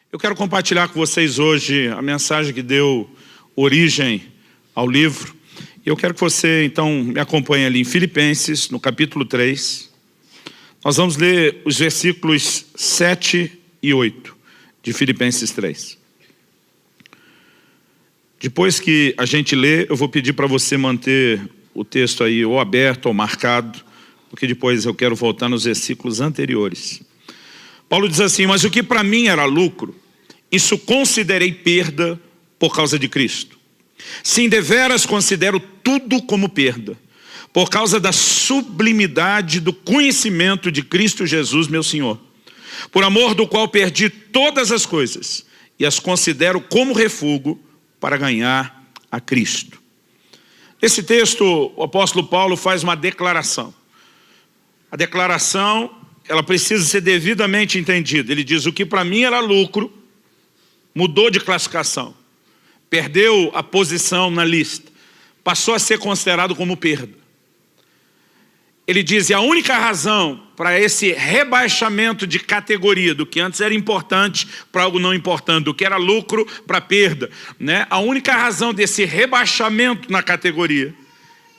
Eu quero compartilhar com vocês hoje a mensagem que deu origem ao livro. Eu quero que você, então, me acompanhe ali em Filipenses, no capítulo 3. Nós vamos ler os versículos 7 e 8 de Filipenses 3. Depois que a gente lê, eu vou pedir para você manter o texto aí ou aberto ou marcado, porque depois eu quero voltar nos versículos anteriores. Paulo diz assim: mas o que para mim era lucro, isso considerei perda por causa de Cristo. Sim, deveras considero tudo como perda, por causa da sublimidade do conhecimento de Cristo Jesus, meu Senhor, por amor do qual perdi todas as coisas e as considero como refúgio para ganhar a Cristo. Nesse texto, o apóstolo Paulo faz uma declaração. A declaração, ela precisa ser devidamente entendida. Ele diz: o que para mim era lucro, mudou de classificação, perdeu a posição na lista, passou a ser considerado como perda. Ele diz: e a única razão para esse rebaixamento de categoria, do que antes era importante para algo não importante, do que era lucro para perda, né? A única razão desse rebaixamento na categoria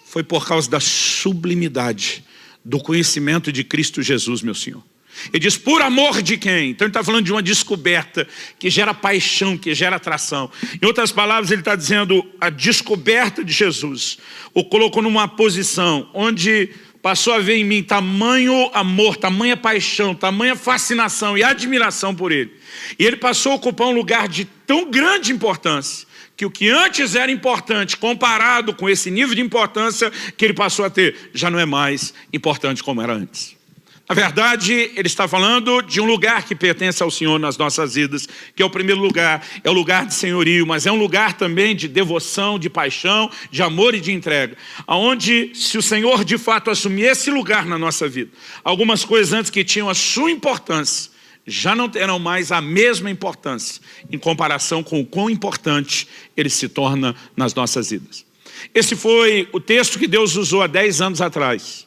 foi por causa da sublimidade do conhecimento de Cristo Jesus, meu Senhor. Ele diz: por amor de quem? Então ele está falando de uma descoberta que gera paixão, que gera atração. Em outras palavras, ele está dizendo: a descoberta de Jesus o colocou numa posição onde passou a ver em mim tamanho amor, tamanha paixão, tamanha fascinação e admiração por ele. E ele passou a ocupar um lugar de tão grande importância, que o que antes era importante, comparado com esse nível de importância que ele passou a ter, já não é mais importante como era antes. Na verdade, ele está falando de um lugar que pertence ao Senhor nas nossas vidas, que é o primeiro lugar, é o lugar de senhorio, mas é um lugar também de devoção, de paixão, de amor e de entrega, onde, se o Senhor de fato assumir esse lugar na nossa vida, algumas coisas antes que tinham a sua importância, já não terão mais a mesma importância, em comparação com o quão importante ele se torna nas nossas vidas. Esse foi o texto que Deus usou há 10 anos atrás,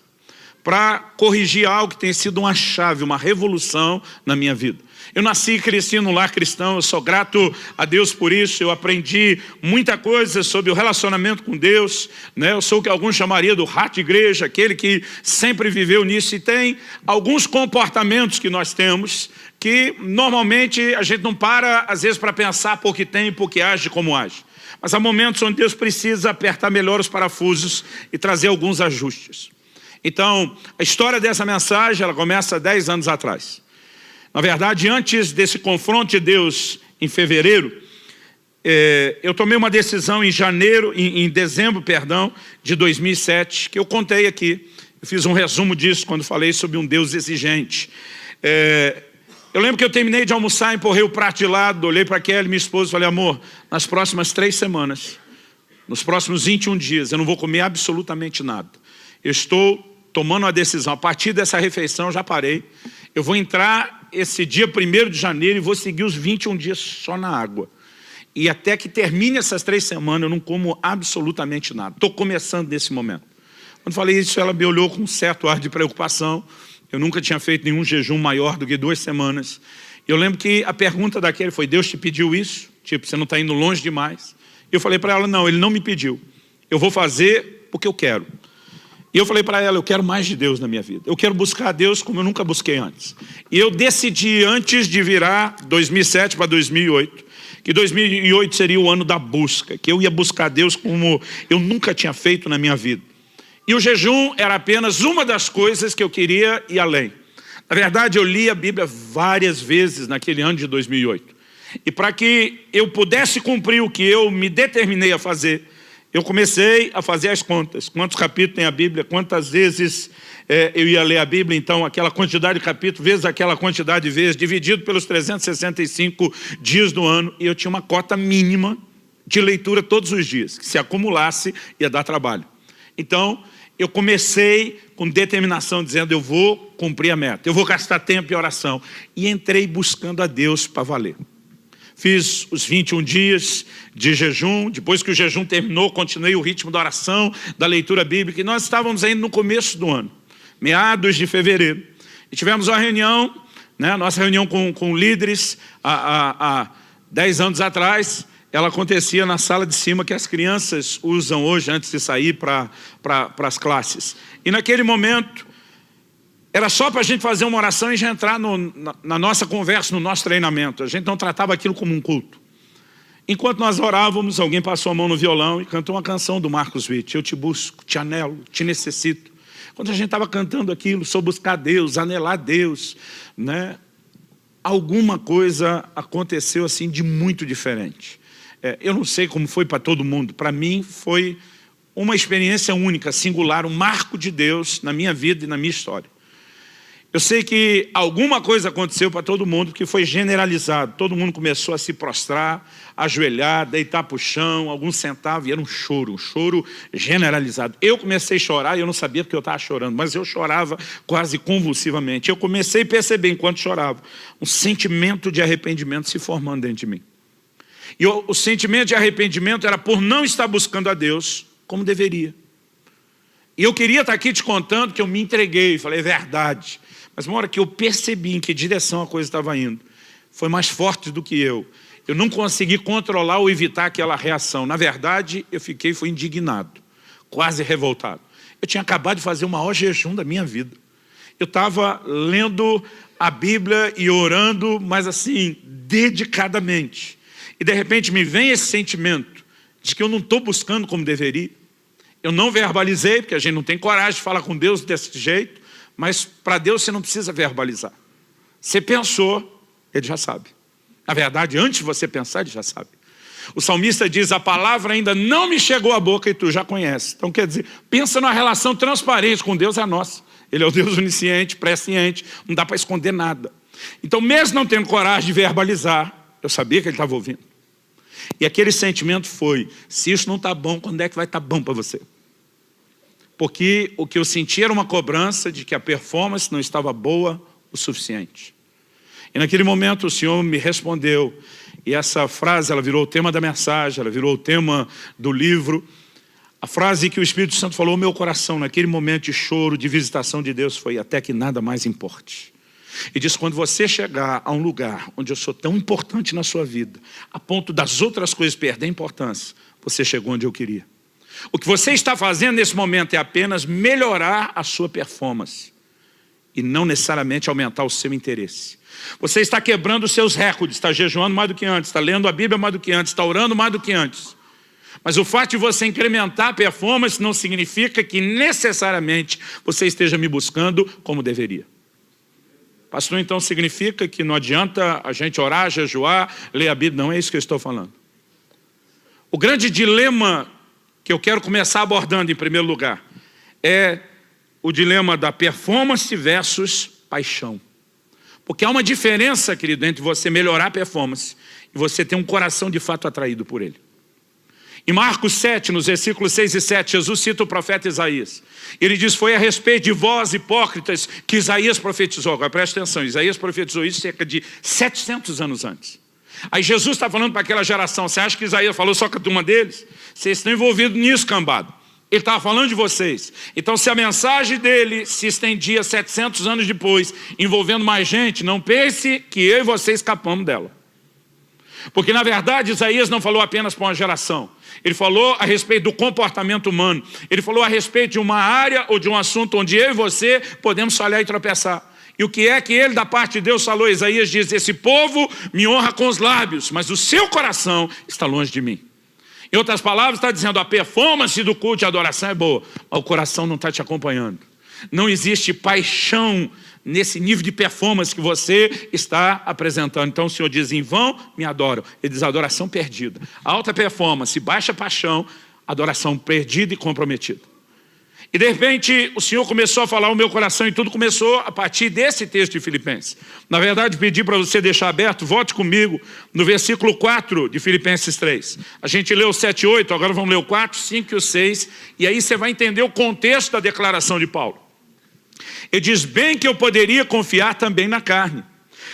para corrigir algo que tem sido uma chave, uma revolução na minha vida. Eu nasci e cresci num lar cristão, eu sou grato a Deus por isso, eu aprendi muita coisa sobre o relacionamento com Deus, né? Eu sou o que alguns chamariam do rato de igreja, aquele que sempre viveu nisso, e tem alguns comportamentos que nós temos, que normalmente a gente não para, às vezes, para pensar por que tem e por que age como age. Mas há momentos onde Deus precisa apertar melhor os parafusos e trazer alguns ajustes. Então, a história dessa mensagem, ela começa há 10 anos atrás. Na verdade, antes desse confronto de Deus em fevereiro, eu tomei uma decisão em dezembro de 2007, que eu contei aqui. Eu fiz um resumo disso quando falei sobre um Deus exigente. Eu lembro que eu terminei de almoçar, empurrei o prato de lado, olhei para Kelly, minha esposa, e falei: amor, nas próximas 3 semanas, nos próximos 21 dias, eu não vou comer absolutamente nada. Eu estou tomando uma decisão, a partir dessa refeição eu já parei, eu vou entrar esse dia 1º de janeiro e vou seguir os 21 dias só na água. E até que termine essas 3 semanas eu não como absolutamente nada. Estou começando nesse momento. Quando falei isso, ela me olhou com um certo ar de preocupação. Eu nunca tinha feito nenhum jejum maior do que 2 semanas. Eu lembro que a pergunta daquele foi: Deus te pediu isso? Tipo, você não está indo longe demais? Eu falei para ela: não, Ele não me pediu. Eu vou fazer porque eu quero. E eu falei para ela: eu quero mais de Deus na minha vida. Eu quero buscar a Deus como eu nunca busquei antes. E eu decidi, antes de virar 2007 para 2008, que 2008 seria o ano da busca, que eu ia buscar a Deus como eu nunca tinha feito na minha vida. E o jejum era apenas uma das coisas que eu queria ir além. Na verdade, eu li a Bíblia várias vezes naquele ano de 2008. E para que eu pudesse cumprir o que eu me determinei a fazer, eu comecei a fazer as contas. Quantos capítulos tem a Bíblia? Quantas vezes eu ia ler a Bíblia? Então, aquela quantidade de capítulos, vezes aquela quantidade de vezes, dividido pelos 365 dias do ano. E eu tinha uma cota mínima de leitura todos os dias, que se acumulasse ia dar trabalho. Então, eu comecei com determinação, dizendo: eu vou cumprir a meta, eu vou gastar tempo em oração. E entrei buscando a Deus para valer. Fiz os 21 dias de jejum. Depois que o jejum terminou, continuei o ritmo da oração, da leitura bíblica. E nós estávamos ainda no começo do ano, meados de fevereiro. E tivemos uma reunião né? A nossa reunião com líderes, há 10 anos atrás, ela acontecia na sala de cima que as crianças usam hoje antes de sair para as classes. E naquele momento, era só para a gente fazer uma oração e já entrar na nossa conversa, no nosso treinamento. A gente não tratava aquilo como um culto. Enquanto nós orávamos, alguém passou a mão no violão e cantou uma canção do Marcos Witt. Eu te busco, te anelo, te necessito. Quando a gente estava cantando aquilo, sobre buscar Deus, anelar Deus, né? Alguma coisa aconteceu assim de muito diferente. Eu não sei como foi para todo mundo. Para mim foi uma experiência única, singular, um marco de Deus na minha vida e na minha história. Eu sei que alguma coisa aconteceu para todo mundo que foi generalizado. Todo mundo começou a se prostrar, ajoelhar, deitar para o chão, alguns sentavam e era um choro generalizado. Eu comecei a chorar e eu não sabia porque eu estava chorando, mas eu chorava quase convulsivamente. Eu comecei a perceber enquanto chorava um sentimento de arrependimento se formando dentro de mim. E o sentimento de arrependimento era por não estar buscando a Deus como deveria. E eu queria estar aqui te contando que eu me entreguei, falei, é verdade. Mas uma hora que eu percebi em que direção a coisa estava indo, foi mais forte do que eu. Eu não consegui controlar ou evitar aquela reação. Na verdade, fui indignado, quase revoltado. Eu tinha acabado de fazer o maior jejum da minha vida. Eu estava lendo a Bíblia e orando, mas assim, dedicadamente. E de repente me vem esse sentimento de que eu não estou buscando como deveria. Eu não verbalizei, porque a gente não tem coragem de falar com Deus desse jeito. Mas para Deus você não precisa verbalizar. Você pensou, Ele já sabe. Na verdade, antes de você pensar, Ele já sabe. O salmista diz, a palavra ainda não me chegou à boca e tu já conheces. Então quer dizer, pensa numa relação transparente com Deus, é a nossa. Ele é o Deus onisciente, presciente, não dá para esconder nada. Então mesmo não tendo coragem de verbalizar, eu sabia que Ele estava ouvindo. E aquele sentimento foi, se isso não está bom, quando é que vai estar bom para você? Porque o que eu senti era uma cobrança de que a performance não estava boa o suficiente. E naquele momento o Senhor me respondeu, e essa frase ela virou o tema da mensagem, ela virou o tema do livro. A frase que o Espírito Santo falou ao meu coração naquele momento de choro, de visitação de Deus, foi até que nada mais importe. E diz, quando você chegar a um lugar onde eu sou tão importante na sua vida, a ponto das outras coisas perder importância, você chegou onde eu queria. O que você está fazendo nesse momento é apenas melhorar a sua performance e não necessariamente aumentar o seu interesse. Você está quebrando os seus recordes, está jejuando mais do que antes, está lendo a Bíblia mais do que antes, está orando mais do que antes. Mas o fato de você incrementar a performance não significa que necessariamente você esteja me buscando como deveria. Pastor, então significa que não adianta a gente orar, jejuar, ler a Bíblia? Não é isso que eu estou falando. O grande dilema que eu quero começar abordando em primeiro lugar é o dilema da performance versus paixão. Porque há uma diferença, querido, entre você melhorar a performance e você ter um coração de fato atraído por ele. Em Marcos 7, nos versículos 6 e 7, Jesus cita o profeta Isaías. Ele diz, foi a respeito de vós, hipócritas, que Isaías profetizou. Agora presta atenção, Isaías profetizou isso cerca de 700 anos antes. Aí Jesus está falando para aquela geração, você acha que Isaías falou só com a turma deles? Vocês estão envolvidos nisso, cambado. Ele estava falando de vocês. Então se a mensagem dele se estendia 700 anos depois, envolvendo mais gente, não pense que eu e você escapamos dela. Porque na verdade Isaías não falou apenas para uma geração. Ele falou a respeito do comportamento humano. Ele falou a respeito de uma área ou de um assunto onde eu e você podemos falhar e tropeçar. E o que é que ele, da parte de Deus, falou? Isaías diz, esse povo me honra com os lábios, mas o seu coração está longe de mim. Em outras palavras, está dizendo, a performance do culto de adoração é boa, mas o coração não está te acompanhando. Não existe paixão nesse nível de performance que você está apresentando. Então o Senhor diz, em vão me adoram. Ele diz, adoração perdida. Alta performance, baixa paixão, adoração perdida e comprometida. E de repente o Senhor começou a falar o meu coração e tudo começou a partir desse texto de Filipenses. Na verdade, pedi para você deixar aberto, volte comigo no versículo 4 de Filipenses 3. A gente leu o 7 e 8, agora vamos ler o 4, 5 e o 6. E aí você vai entender o contexto da declaração de Paulo. Ele diz, bem que eu poderia confiar também na carne.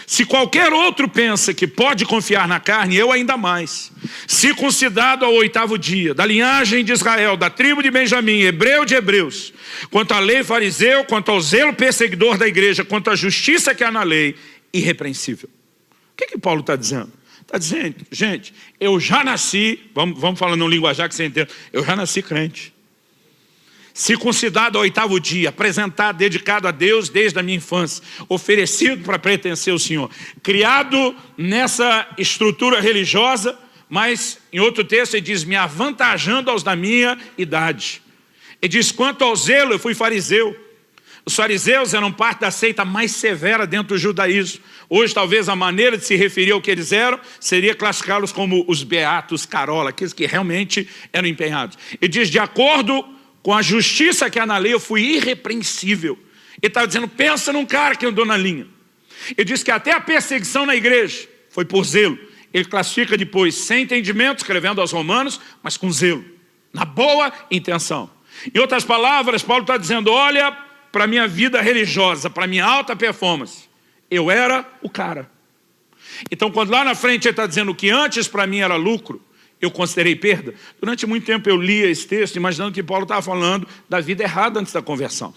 Se qualquer outro pensa que pode confiar na carne, eu ainda mais. Circuncidado ao 8º dia, da linhagem de Israel, da tribo de Benjamim, hebreu de hebreus, quanto à lei fariseu, quanto ao zelo perseguidor da igreja, quanto à justiça que há na lei, irrepreensível. O que Paulo está dizendo? Está dizendo, gente, eu já nasci, vamos falando um linguajar que você entende, eu já nasci crente. Circuncidado ao 8º dia, apresentado, dedicado a Deus desde a minha infância, oferecido para pertencer ao Senhor, criado nessa estrutura religiosa, mas em outro texto ele diz, me avantajando aos da minha idade. Ele diz, quanto ao zelo, eu fui fariseu. Os fariseus eram parte da seita mais severa dentro do judaísmo. Hoje, talvez, a maneira de se referir ao que eles eram seria classificá-los como os beatos carola, aqueles que realmente eram empenhados. Ele diz, de acordo com a justiça que há na lei, eu fui irrepreensível. Ele estava dizendo, pensa num cara que andou na linha. Ele diz que até a perseguição na igreja foi por zelo. Ele classifica depois, sem entendimento, escrevendo aos romanos, mas com zelo, na boa intenção. Em outras palavras, Paulo está dizendo, olha para a minha vida religiosa, para a minha alta performance, eu era o cara. Então, quando lá na frente ele está dizendo que antes para mim era lucro, eu considerei perda. Durante muito tempo eu lia esse texto, imaginando que Paulo estava falando da vida errada antes da conversão.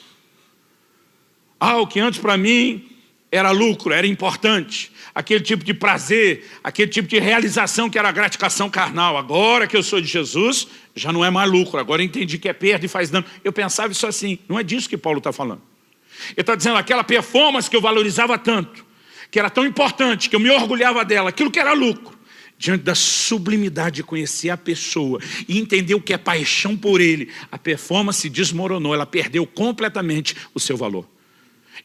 O que antes para mim era lucro, era importante. Aquele tipo de prazer, aquele tipo de realização que era a gratificação carnal. Agora que eu sou de Jesus, já não é mais lucro. Agora eu entendi que é perda e faz dano. Eu pensava isso assim. Não é disso que Paulo está falando. Ele está dizendo aquela performance que eu valorizava tanto, que era tão importante, que eu me orgulhava dela, aquilo que era lucro. Diante da sublimidade de conhecer a pessoa e entender o que é paixão por ele, a performance desmoronou, ela perdeu completamente o seu valor.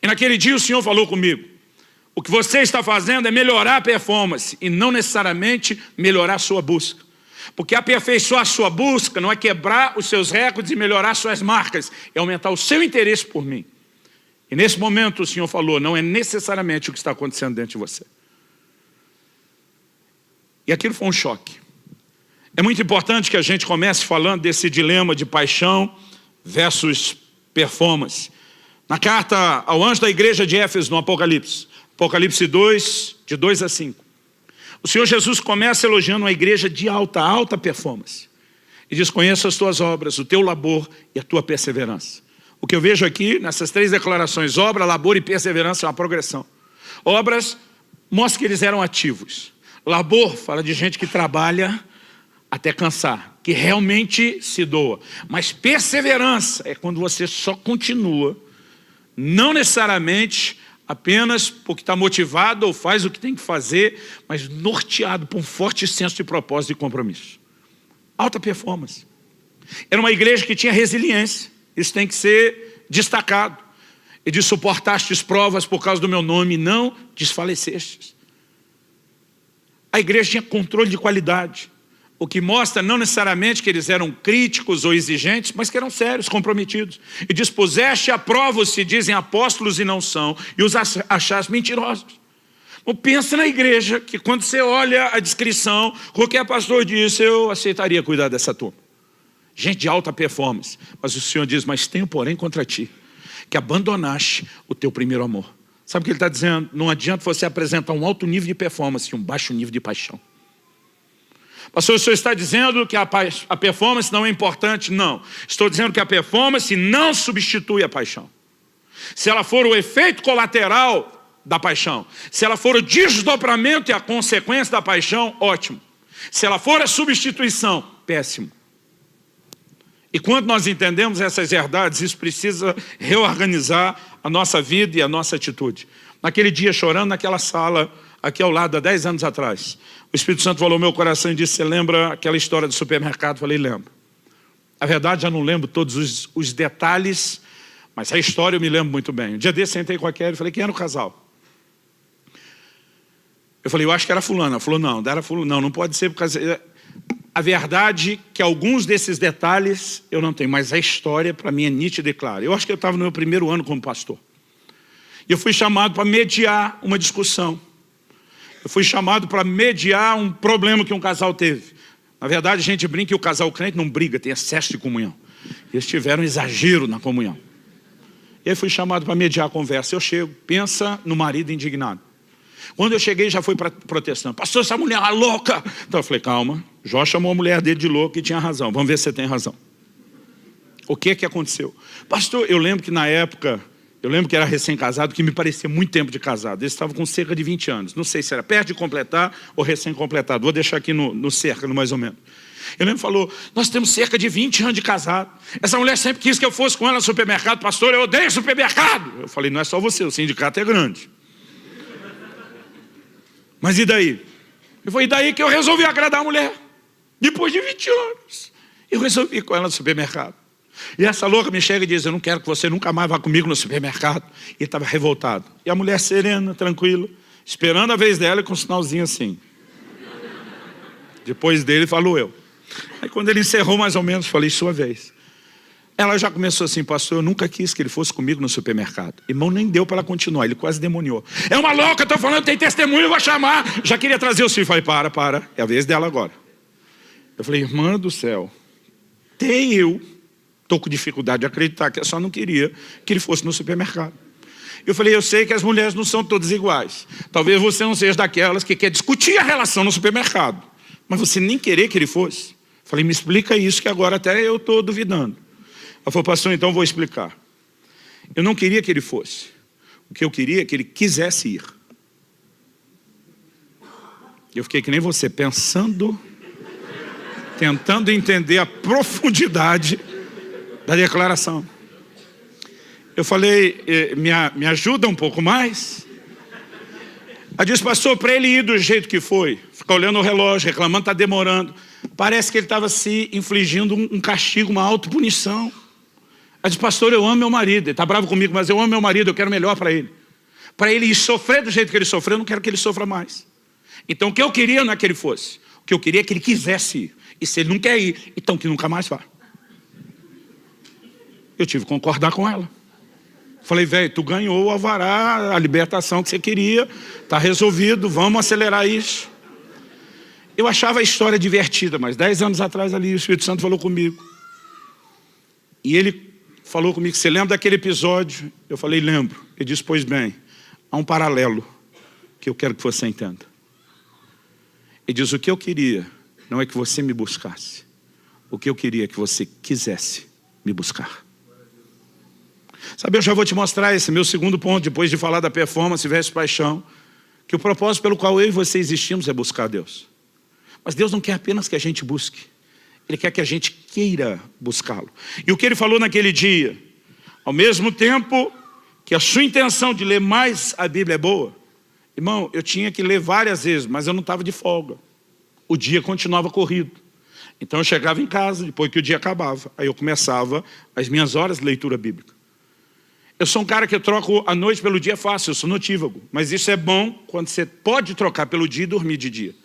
E naquele dia o Senhor falou comigo, o que você está fazendo é melhorar a performance e não necessariamente melhorar a sua busca. Porque aperfeiçoar a sua busca não é quebrar os seus recordes e melhorar suas marcas, é aumentar o seu interesse por mim. E nesse momento o Senhor falou, não é necessariamente o que está acontecendo dentro de você. E aquilo foi um choque. É muito importante que a gente comece falando desse dilema de paixão versus performance. Na carta ao anjo da igreja de Éfeso, no Apocalipse 2, de 2 a 5. O Senhor Jesus começa elogiando uma igreja de alta performance. E diz, conheço as tuas obras, o teu labor e a tua perseverança. O que eu vejo aqui, nessas 3 declarações, obra, labor e perseverança, é uma progressão. Obras, mostra que eles eram ativos. Labor, fala de gente que trabalha até cansar, que realmente se doa. Mas perseverança é quando você só continua, não necessariamente apenas porque está motivado ou faz o que tem que fazer, mas norteado por um forte senso de propósito e compromisso. Alta performance. Era uma igreja que tinha resiliência. Isso tem que ser destacado. E de suportastes provas por causa do meu nome, não desfalecestes. A igreja tinha controle de qualidade. O que mostra não necessariamente que eles eram críticos ou exigentes, mas que eram sérios, comprometidos. E dispuseste a prova os que dizem apóstolos e não são, e os achaste mentirosos. Então, pensa na igreja, que quando você olha a descrição, qualquer pastor disse, eu aceitaria cuidar dessa turma. Gente de alta performance. Mas o Senhor diz, mas tenho porém contra ti, que abandonaste o teu primeiro amor. Sabe o que ele está dizendo? Não adianta você apresentar um alto nível de performance e um baixo nível de paixão. Pastor, o senhor está dizendo que a performance não é importante? Não. Estou dizendo que a performance não substitui a paixão. Se ela for o efeito colateral da paixão, se ela for o desdobramento e a consequência da paixão, ótimo. Se ela for a substituição, péssimo. E quando nós entendemos essas verdades, isso precisa reorganizar a nossa vida e a nossa atitude. Naquele dia, chorando naquela sala, aqui ao lado, há 10 anos atrás, o Espírito Santo falou ao meu coração e disse, você lembra aquela história do supermercado? Eu falei, lembro. A verdade, já não lembro todos os detalhes, mas a história eu me lembro muito bem. Um dia desse, sentei com a Kelly e falei, quem era o casal? Eu falei, eu acho que era fulano. Ela falou, não era fulano. Não pode ser por causa... A verdade é que alguns desses detalhes eu não tenho, mas a história para mim é nítida e clara. Eu acho que eu estava no meu primeiro ano como pastor. E eu fui chamado para mediar uma discussão. Eu fui chamado para mediar um problema que um casal teve. Na verdade, a gente brinca que o casal crente não briga, tem excesso de comunhão. Eles tiveram exagero na comunhão. E aí fui chamado para mediar a conversa. Eu chego, pensa no marido indignado. Quando eu cheguei, já fui protestando. Pastor, essa mulher é louca. Então eu falei, calma. Jó chamou a mulher dele de louca e tinha razão. Vamos ver se você tem razão. O que aconteceu? Pastor, eu lembro que na época Eu lembro que era recém-casado, que me parecia muito tempo de casado. Ele estava com cerca de 20 anos. Não sei se era perto de completar ou recém-completado. Vou deixar aqui no cerca, mais ou menos. Eu lembro que falou, nós temos cerca de 20 anos de casado. Essa mulher sempre quis que eu fosse com ela no supermercado. Pastor, eu odeio supermercado. Eu falei, não é só você, o sindicato é grande. Mas e daí? E foi daí que eu resolvi agradar a mulher. Depois de 20 anos. Eu resolvi ir com ela no supermercado. E essa louca me chega e diz, eu não quero que você nunca mais vá comigo no supermercado. E ele estava revoltado. E a mulher serena, tranquila, esperando a vez dela e com um sinalzinho assim. Depois dele falou eu. Aí quando ele encerrou mais ou menos, falei, sua vez. Ela já começou assim, pastor, eu nunca quis que ele fosse comigo no supermercado. Irmão, nem deu para ela continuar, ele quase demoniou. É uma louca, estou falando, tem testemunho, eu vou chamar. Já queria trazer os filhos. Falei, para, é a vez dela agora. Eu falei, irmã do céu, até eu estou com dificuldade de acreditar que ela só não queria que ele fosse no supermercado. Eu falei, eu sei que as mulheres não são todas iguais. Talvez você não seja daquelas que quer discutir a relação no supermercado. Mas você nem querer que ele fosse. Eu falei, me explica isso que agora até eu estou duvidando. Ela falou, pastor, então eu vou explicar. Eu não queria que ele fosse. O que eu queria é que ele quisesse ir. Eu fiquei que nem você, pensando, tentando entender a profundidade da declaração. Eu falei, me ajuda um pouco mais? Ela disse, pastor, para ele ir do jeito que foi, ficar olhando o relógio, reclamando, está demorando. Parece que ele estava se infligindo um castigo, uma autopunição. Ela disse, pastor, eu amo meu marido, ele está bravo comigo, mas eu amo meu marido, eu quero melhor para ele. Para ele ir sofrer do jeito que ele sofreu, eu não quero que ele sofra mais. Então o que eu queria não é que ele fosse, o que eu queria é que ele quisesse ir. E se ele não quer ir, então que nunca mais vá. Eu tive que concordar com ela. Falei, velho, tu ganhou o alvará, a libertação que você queria, está resolvido, vamos acelerar isso. Eu achava a história divertida, mas 10 anos atrás ali o Espírito Santo falou comigo. E ele falou comigo, você lembra daquele episódio? Eu falei, lembro. Ele disse, pois bem, há um paralelo que eu quero que você entenda. Ele diz, o que eu queria não é que você me buscasse. O que eu queria é que você quisesse me buscar. Sabe, eu já vou te mostrar esse meu segundo ponto, depois de falar da performance versus paixão, que o propósito pelo qual eu e você existimos é buscar a Deus. Mas Deus não quer apenas que a gente busque. Ele quer que a gente queira buscá-lo. E o que ele falou naquele dia, ao mesmo tempo que a sua intenção de ler mais a Bíblia é boa, irmão, eu tinha que ler várias vezes, mas eu não estava de folga. O dia continuava corrido. Então eu chegava em casa, depois que o dia acabava, aí eu começava as minhas horas de leitura bíblica. Eu sou um cara que eu troco a noite pelo dia fácil, eu sou notívago. Mas isso é bom quando você pode trocar pelo dia e dormir de dia.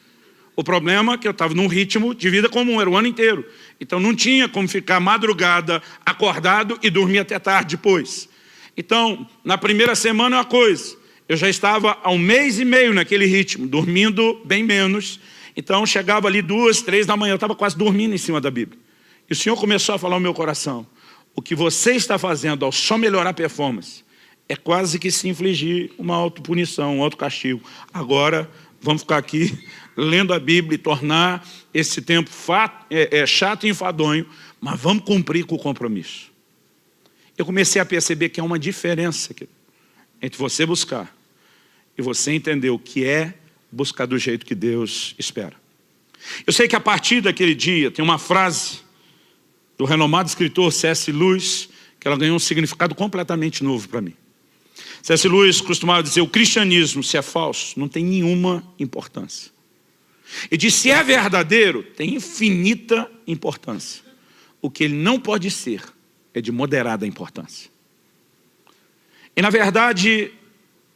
O problema é que eu estava num ritmo de vida comum, era o ano inteiro. Então não tinha como ficar madrugada, acordado e dormir até tarde depois. Então, na primeira semana é uma coisa. Eu já estava há 1 mês e meio naquele ritmo, dormindo bem menos. Então chegava ali 2, 3 da manhã, eu estava quase dormindo em cima da Bíblia. E o Senhor começou a falar no meu coração. O que você está fazendo ao só melhorar a performance é quase que se infligir uma autopunição, um autocastigo. Agora, vamos ficar aqui lendo a Bíblia e tornar esse tempo chato e enfadonho, mas vamos cumprir com o compromisso. Eu comecei a perceber que há uma diferença entre você buscar e você entender o que é buscar do jeito que Deus espera. Eu sei que a partir daquele dia tem uma frase do renomado escritor C.S. Lewis, que ela ganhou um significado completamente novo para mim. C.S. Lewis costumava dizer, o cristianismo, se é falso, não tem nenhuma importância. E diz, se é verdadeiro, tem infinita importância. O que ele não pode ser é de moderada importância. E na verdade,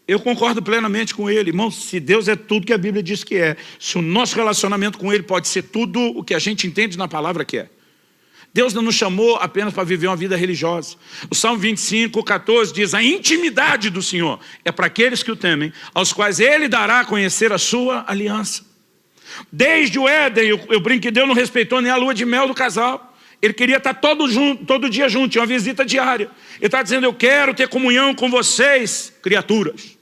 eu concordo plenamente com ele. Irmão, se Deus é tudo que a Bíblia diz que é, se o nosso relacionamento com ele pode ser tudo o que a gente entende na palavra que é. Deus não nos chamou apenas para viver uma vida religiosa. O Salmo 25, 14 diz, a intimidade do Senhor é para aqueles que o temem, aos quais Ele dará a conhecer a sua aliança. Desde o Éden, eu brinco que Deus não respeitou nem a lua de mel do casal. Ele queria estar todo dia junto, tinha uma visita diária. Ele está dizendo, eu quero ter comunhão com vocês, criaturas.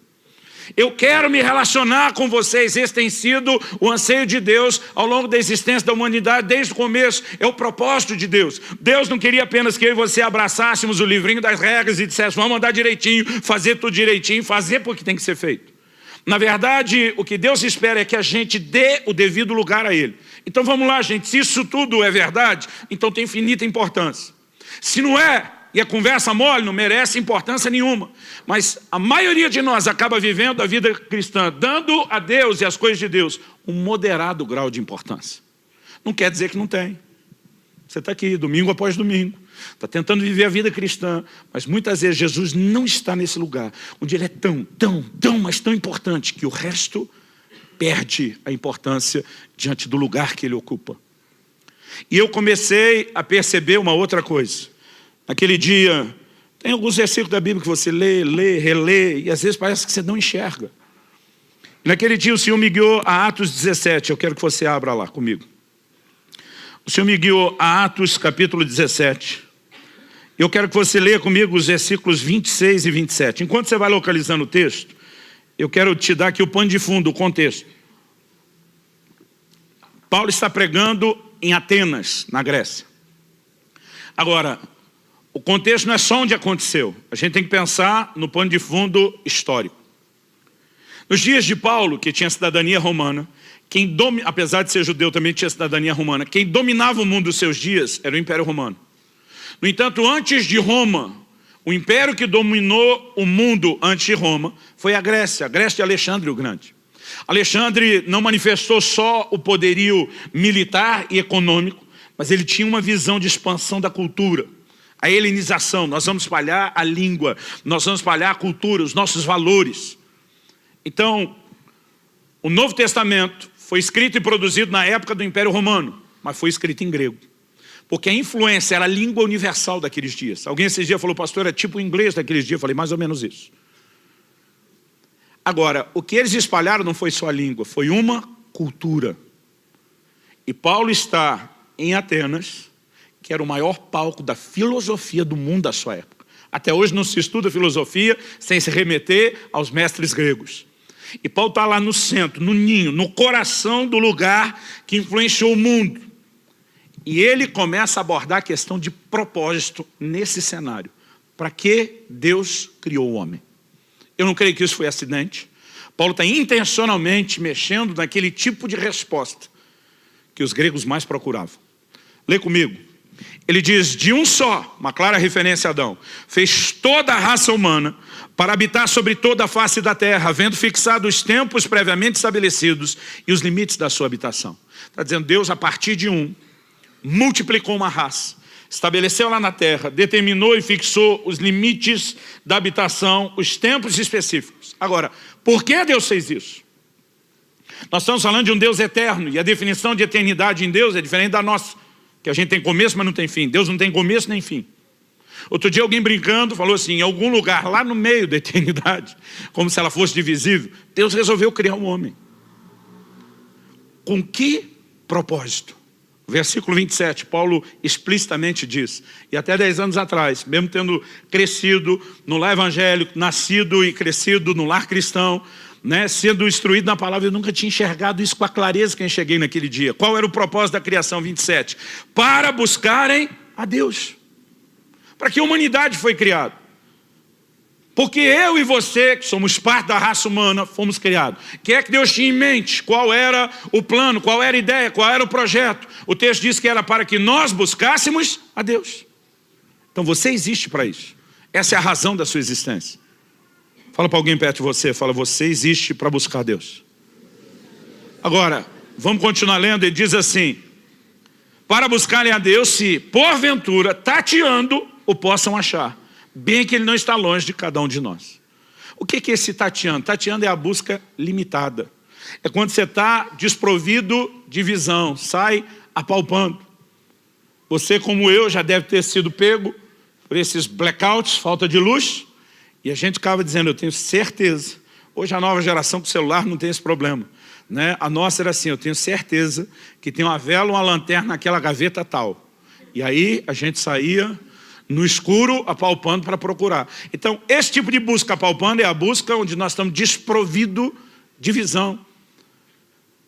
Eu quero me relacionar com vocês. Esse tem sido o anseio de Deus ao longo da existência da humanidade, desde o começo. É o propósito de Deus. Deus não queria apenas que eu e você abraçássemos o livrinho das regras e disséssemos, vamos andar direitinho, fazer tudo direitinho, fazer porque tem que ser feito. Na verdade, o que Deus espera é que a gente dê o devido lugar a Ele. Então vamos lá, gente, se isso tudo é verdade, então tem infinita importância. Se não é, e a conversa mole, não merece importância nenhuma. Mas a maioria de nós acaba vivendo a vida cristã, dando a Deus e as coisas de Deus um moderado grau de importância. Não quer dizer que não tem. Você está aqui, domingo após domingo, está tentando viver a vida cristã, mas muitas vezes Jesus não está nesse lugar, onde Ele é mas tão importante, que o resto perde a importância diante do lugar que Ele ocupa. E eu comecei a perceber uma outra coisa. Naquele dia, tem alguns versículos da Bíblia que você lê, relê, e às vezes parece que você não enxerga. Naquele dia o Senhor me guiou a Atos 17, eu quero que você abra lá comigo. O Senhor me guiou a Atos capítulo 17. Eu quero que você leia comigo os versículos 26 e 27. Enquanto você vai localizando o texto, eu quero te dar aqui o pano de fundo, o contexto. Paulo está pregando em Atenas, na Grécia. Agora, o contexto não é só onde aconteceu. A gente tem que pensar no pano de fundo histórico. Nos dias de Paulo, que tinha cidadania romana, apesar de ser judeu, também tinha cidadania romana, quem dominava o mundo dos seus dias era o Império Romano. No entanto, antes de Roma, o império que dominou o mundo antes de Roma foi a Grécia de Alexandre o Grande. Alexandre não manifestou só o poderio militar e econômico, mas ele tinha uma visão de expansão da cultura. A helenização, nós vamos espalhar a língua, nós vamos espalhar a cultura, os nossos valores. Então, o Novo Testamento foi escrito e produzido na época do Império Romano, mas foi escrito em grego. Porque a influência era a língua universal daqueles dias. Alguém esses dias falou, pastor, é tipo o inglês daqueles dias. Eu falei, mais ou menos isso. Agora, o que eles espalharam não foi só a língua, foi uma cultura. E Paulo está em Atenas, que era o maior palco da filosofia do mundo da sua época. Até hoje não se estuda filosofia sem se remeter aos mestres gregos. E Paulo está lá no centro, no ninho, no coração do lugar que influenciou o mundo. E ele começa a abordar a questão de propósito nesse cenário. Para que Deus criou o homem? Eu não creio que isso foi acidente. Paulo está intencionalmente mexendo naquele tipo de resposta que os gregos mais procuravam. Lê comigo. Ele diz, de um só, uma clara referência a Adão, fez toda a raça humana para habitar sobre toda a face da terra, havendo fixado os tempos previamente estabelecidos e os limites da sua habitação. Está dizendo, Deus, a partir de um, multiplicou uma raça, estabeleceu lá na terra, determinou e fixou os limites da habitação, os tempos específicos. Agora, por que Deus fez isso? Nós estamos falando de um Deus eterno, e a definição de eternidade em Deus é diferente da nossa, que a gente tem começo, mas não tem fim. Deus não tem começo nem fim. Outro dia alguém brincando falou assim, em algum lugar lá no meio da eternidade, como se ela fosse divisível, Deus resolveu criar um homem. Com que propósito? Versículo 27, Paulo explicitamente diz, e até 10 anos atrás, mesmo tendo crescido no lar evangélico, nascido e crescido no lar cristão, sendo instruído na palavra, eu nunca tinha enxergado isso com a clareza que eu enxerguei naquele dia. Qual era o propósito da criação? 27, para buscarem a Deus. Para que a humanidade foi criada? Porque eu e você, que somos parte da raça humana, fomos criados. O que é que Deus tinha em mente? Qual era o plano? Qual era a ideia? Qual era o projeto? O texto diz que era para que nós buscássemos a Deus. Então você existe para isso. Essa é a razão da sua existência. Fala para alguém perto de você, fala, você existe para buscar Deus. Agora, vamos continuar lendo, ele diz assim, para buscarem a Deus, se porventura, tateando, o possam achar. Bem que Ele não está longe de cada um de nós. O que é esse tateando? Tateando é a busca limitada. É quando você está desprovido de visão, sai apalpando. Você, como eu, já deve ter sido pego por esses blackouts, falta de luz, e a gente acaba dizendo, eu tenho certeza. Hoje a nova geração com celular não tem esse problema. A nossa era assim, eu tenho certeza que tem uma vela, uma lanterna naquela gaveta tal. E aí a gente saía no escuro, apalpando para procurar. Então, esse tipo de busca apalpando é a busca onde nós estamos desprovidos de visão.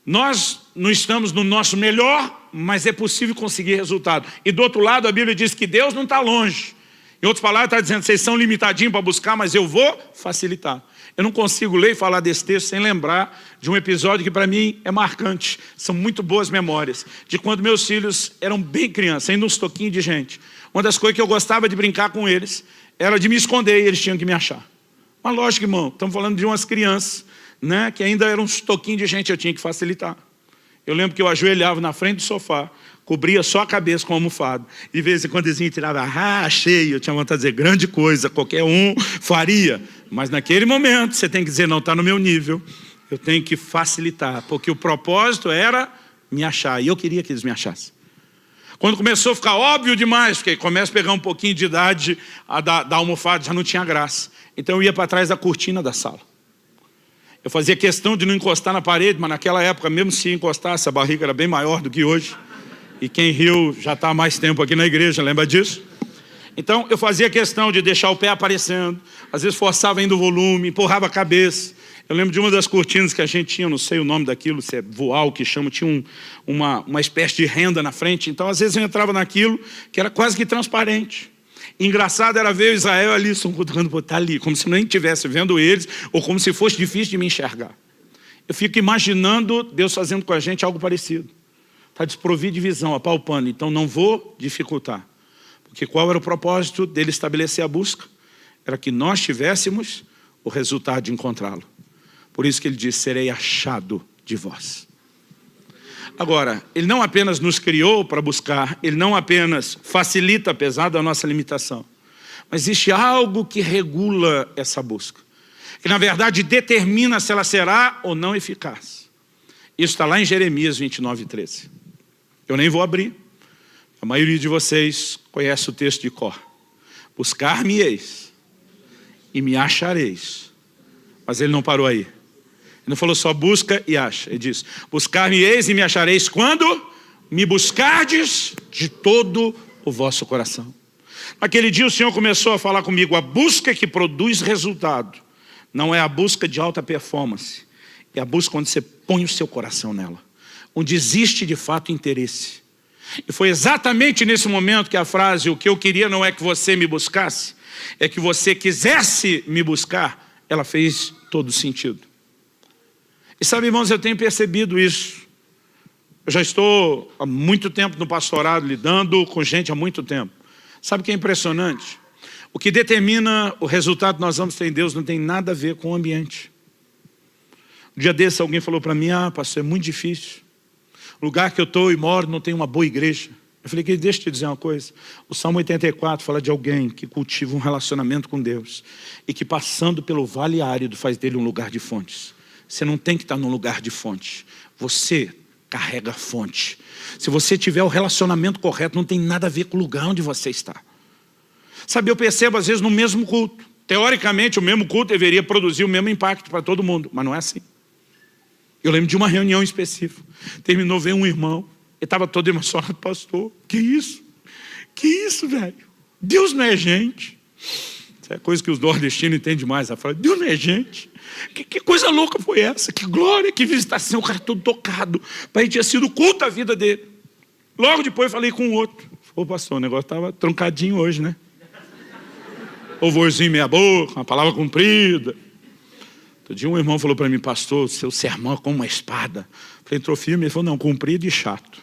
Nós não estamos no nosso melhor, mas é possível conseguir resultado. E do outro lado, a Bíblia diz que Deus não está longe. Em outras palavras, está dizendo, vocês são limitadinhos para buscar, mas eu vou facilitar. Eu não consigo ler e falar desse texto sem lembrar de um episódio que para mim é marcante. São muito boas memórias. De quando meus filhos eram bem crianças, ainda uns toquinhos de gente. Uma das coisas que eu gostava de brincar com eles era de me esconder e eles tinham que me achar. Mas lógico, irmão, estamos falando de umas crianças, né, que ainda eram uns toquinhos de gente, eu tinha que facilitar. Eu lembro que eu ajoelhava na frente do sofá, cobria só a cabeça com a almofada. E de vez em quando eles tiravam, achei. Eu tinha vontade de dizer, grande coisa, qualquer um faria. Mas naquele momento, você tem que dizer, não, está no meu nível. Eu tenho que facilitar, porque o propósito era me achar. E eu queria que eles me achassem. Quando começou a ficar óbvio demais, porque começa a pegar um pouquinho de idade, da almofada já não tinha graça. Então eu ia para trás da cortina da sala. Eu fazia questão de não encostar na parede, mas naquela época, mesmo se encostasse, a barriga era bem maior do que hoje. E quem riu já está há mais tempo aqui na igreja, lembra disso? Então eu fazia questão de deixar o pé aparecendo, às vezes forçava ainda o volume, empurrava a cabeça. Eu lembro de uma das cortinas que a gente tinha, não sei o nome daquilo, se é voal que chama, tinha uma espécie de renda na frente. Então às vezes eu entrava naquilo que era quase que transparente. E engraçado era ver o Israel ali, tá ali, como se nem estivesse vendo eles, ou como se fosse difícil de me enxergar. Eu fico imaginando Deus fazendo com a gente algo parecido. Está desprovido de visão, apalpando, então não vou dificultar. Porque qual era o propósito dele estabelecer a busca? Era que nós tivéssemos o resultado de encontrá-lo. Por isso que ele diz, serei achado de vós. Agora, ele não apenas nos criou para buscar, ele não apenas facilita, apesar da nossa limitação, mas existe algo que regula essa busca, que na verdade determina se ela será ou não eficaz. Isso está lá em Jeremias 29:13. Eu nem vou abrir, a maioria de vocês conhece o texto de cor. Buscar-me-eis e me achareis. Mas ele não parou aí. Ele não falou só busca e acha. Ele diz, buscar-me-eis e me achareis quando me buscardes de todo o vosso coração. Naquele dia o Senhor começou a falar comigo, a busca que produz resultado não é a busca de alta performance, é a busca onde você põe o seu coração nela, onde existe de fato interesse. E foi exatamente nesse momento que a frase, o que eu queria não é que você me buscasse, é que você quisesse me buscar, ela fez todo sentido. E sabe, irmãos, eu tenho percebido isso. Eu já estou há muito tempo no pastorado, lidando com gente há muito tempo. Sabe o que é impressionante? O que determina o resultado que nós vamos ter em Deus não tem nada a ver com o ambiente. Um dia desse alguém falou para mim, pastor, é muito difícil. O lugar que eu estou e moro não tem uma boa igreja. Eu falei, deixa eu te dizer uma coisa. O Salmo 84 fala de alguém que cultiva um relacionamento com Deus e que passando pelo vale árido faz dele um lugar de fontes. Você não tem que estar num lugar de fonte. Você carrega a fonte. Se você tiver o relacionamento correto, não tem nada a ver com o lugar onde você está. Sabe, eu percebo às vezes no mesmo culto. Teoricamente, o mesmo culto deveria produzir o mesmo impacto para todo mundo, mas não é assim. Eu lembro de uma reunião específica. Terminou, veio um irmão. Ele estava todo emocionado, pastor. Que isso? Que isso, velho? Deus não é gente. Isso é coisa que os nordestinos entendem demais. Ela fala, Deus não é gente. Que coisa louca foi essa? Que glória, que visitação. O cara todo tocado. Para ele tinha sido culto a vida dele. Logo depois eu falei com o outro. Ô pastor, o negócio estava troncadinho hoje, né? Louvorzinho meia boca, uma palavra comprida. Outro dia um irmão falou para mim, pastor, seu sermão é como uma espada. Eu falei, entrou firme? Ele falou, não, comprido e chato.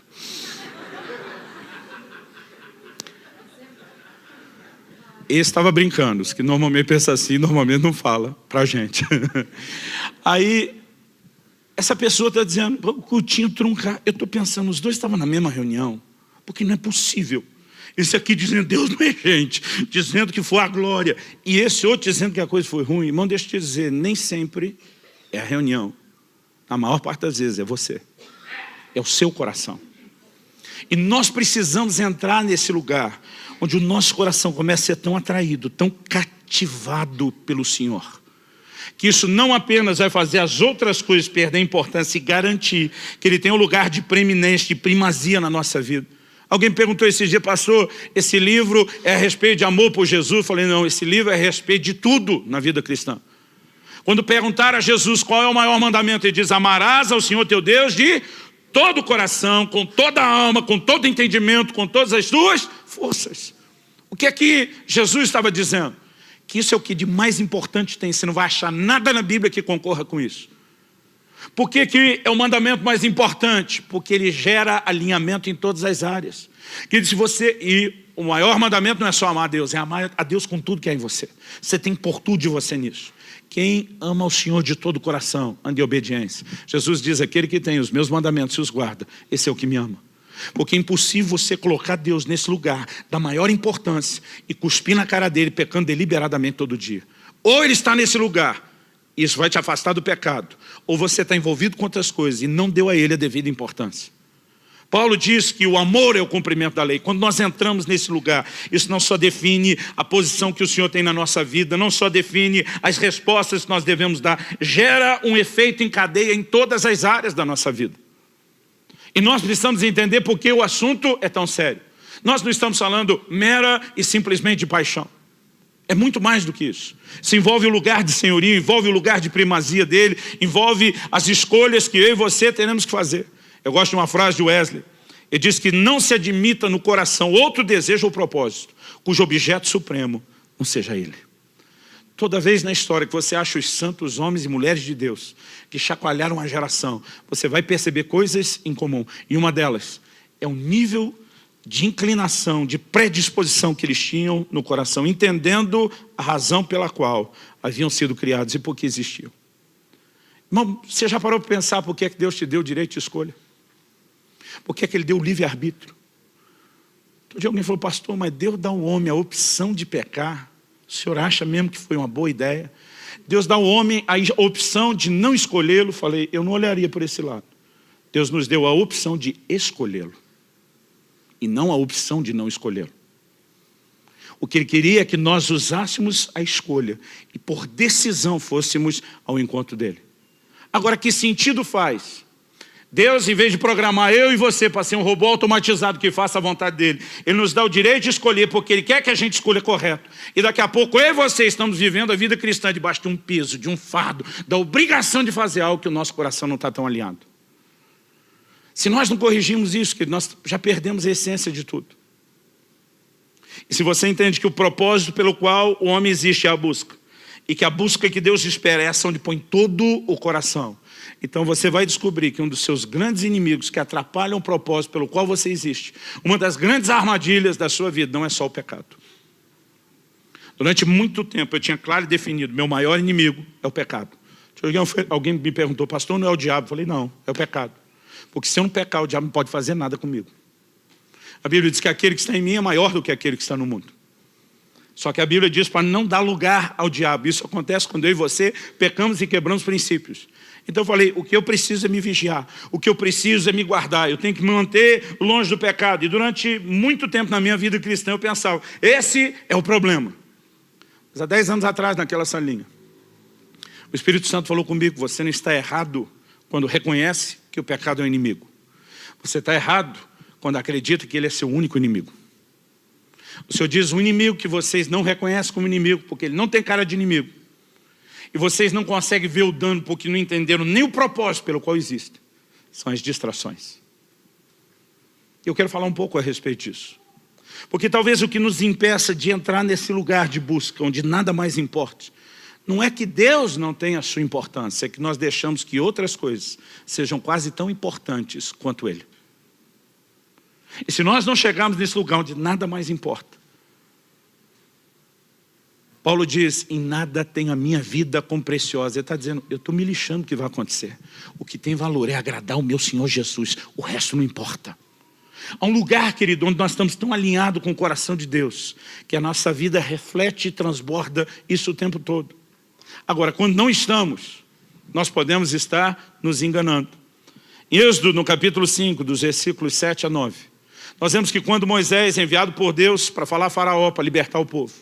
Esse estava brincando, os que normalmente pensam assim, normalmente não fala para a gente. Aí, essa pessoa está dizendo, o cultinho truncar. Eu estou pensando, os dois estavam na mesma reunião, porque não é possível. Esse aqui dizendo, Deus não é gente, dizendo que foi a glória. E esse outro dizendo que a coisa foi ruim. Irmão, deixa eu te dizer, nem sempre é a reunião. A maior parte das vezes é você. É o seu coração. E nós precisamos entrar nesse lugar onde o nosso coração começa a ser tão atraído, tão cativado pelo Senhor, que isso não apenas vai fazer as outras coisas perder importância e garantir que Ele tem um lugar de preeminência, de primazia na nossa vida. Alguém me perguntou esses dias, pastor, esse livro é a respeito de amor por Jesus? Eu falei, não, esse livro é a respeito de tudo na vida cristã. Quando perguntaram a Jesus qual é o maior mandamento, ele diz, amarás ao Senhor teu Deus de todo o coração, com toda a alma, com todo o entendimento, com todas as tuas forças. O que é que Jesus estava dizendo? Que isso é o que de mais importante tem, você não vai achar nada na Bíblia que concorra com isso. Por que que é o mandamento mais importante? Porque ele gera alinhamento em todas as áreas. Que se você, e o maior mandamento não é só amar a Deus, é amar a Deus com tudo que é em você. Você tem que pôr tudo de você nisso. Quem ama o Senhor de todo o coração, anda em obediência. Jesus diz, aquele que tem os meus mandamentos e os guarda, esse é o que me ama. Porque é impossível você colocar Deus nesse lugar da maior importância e cuspir na cara dele, pecando deliberadamente todo dia. Ou ele está nesse lugar, isso vai te afastar do pecado, ou você está envolvido com outras coisas e não deu a ele a devida importância. Paulo diz que o amor é o cumprimento da lei. Quando nós entramos nesse lugar, isso não só define a posição que o Senhor tem na nossa vida, não só define as respostas que nós devemos dar, gera um efeito em cadeia em todas as áreas da nossa vida. E nós precisamos entender por que o assunto é tão sério. Nós não estamos falando mera e simplesmente de paixão. É muito mais do que isso. Isso envolve o lugar de senhorio, envolve o lugar de primazia dele, envolve as escolhas que eu e você teremos que fazer. Eu gosto de uma frase de Wesley. Ele diz que não se admita no coração outro desejo ou propósito, cujo objeto supremo não seja ele. Toda vez na história que você acha os santos homens e mulheres de Deus que chacoalharam a geração, você vai perceber coisas em comum. E uma delas é o nível de inclinação, de predisposição que eles tinham no coração, entendendo a razão pela qual haviam sido criados e por que existiam. Irmão, você já parou para pensar por que é que Deus te deu o direito de escolha? Por que é que Ele deu o livre-arbítrio? Todo dia alguém falou, pastor, mas Deus dá ao homem a opção de pecar. O senhor acha mesmo que foi uma boa ideia? Deus dá ao homem a opção de não escolhê-lo. Falei, eu não olharia por esse lado. Deus nos deu a opção de escolhê-lo. E não a opção de não escolhê-lo. O que Ele queria é que nós usássemos a escolha e por decisão fôssemos ao encontro dEle. Agora, que sentido faz? Deus, em vez de programar eu e você para ser um robô automatizado que faça a vontade dEle, Ele nos dá o direito de escolher porque Ele quer que a gente escolha correto. E daqui a pouco eu e você estamos vivendo a vida cristã debaixo de um peso, de um fardo, da obrigação de fazer algo que o nosso coração não está tão alinhado. Se nós não corrigirmos isso, que nós já perdemos a essência de tudo. E se você entende que o propósito pelo qual o homem existe é a busca, e que a busca que Deus espera é essa onde põe todo o coração, então você vai descobrir que um dos seus grandes inimigos que atrapalham o propósito pelo qual você existe, uma das grandes armadilhas da sua vida não é só o pecado. Durante muito tempo eu tinha claro e definido, meu maior inimigo é o pecado. Alguém me perguntou, pastor, não é o diabo? Eu falei, não, é o pecado. Porque se eu não pecar, o diabo não pode fazer nada comigo. A Bíblia diz que aquele que está em mim é maior do que aquele que está no mundo. Só que a Bíblia diz para não dar lugar ao diabo. Isso acontece quando eu e você pecamos e quebramos princípios. Então eu falei, o que eu preciso é me vigiar. O que eu preciso é me guardar. Eu tenho que me manter longe do pecado. E durante muito tempo na minha vida cristã eu pensava, esse é o problema. Mas há 10 anos atrás, naquela salinha, o Espírito Santo falou comigo, você não está errado quando reconhece que o pecado é o inimigo. Você está errado quando acredita que ele é seu único inimigo. O Senhor diz, um inimigo que vocês não reconhecem como inimigo, porque ele não tem cara de inimigo. E vocês não conseguem ver o dano porque não entenderam nem o propósito pelo qual existe. São as distrações. Eu quero falar um pouco a respeito disso. Porque talvez o que nos impeça de entrar nesse lugar de busca, onde nada mais importa, não é que Deus não tenha a sua importância, é que nós deixamos que outras coisas sejam quase tão importantes quanto Ele. E se nós não chegarmos nesse lugar onde nada mais importa, Paulo diz, em nada tenho a minha vida como preciosa. Ele está dizendo, eu estou me lixando do que vai acontecer. O que tem valor é agradar o meu Senhor Jesus, o resto não importa. Há um lugar, querido, onde nós estamos tão alinhados com o coração de Deus, que a nossa vida reflete e transborda isso o tempo todo. Agora, quando não estamos, nós podemos estar nos enganando. Em Êxodo, no capítulo 5, dos versículos 7 a 9, nós vemos que quando Moisés é enviado por Deus para falar a Faraó, para libertar o povo,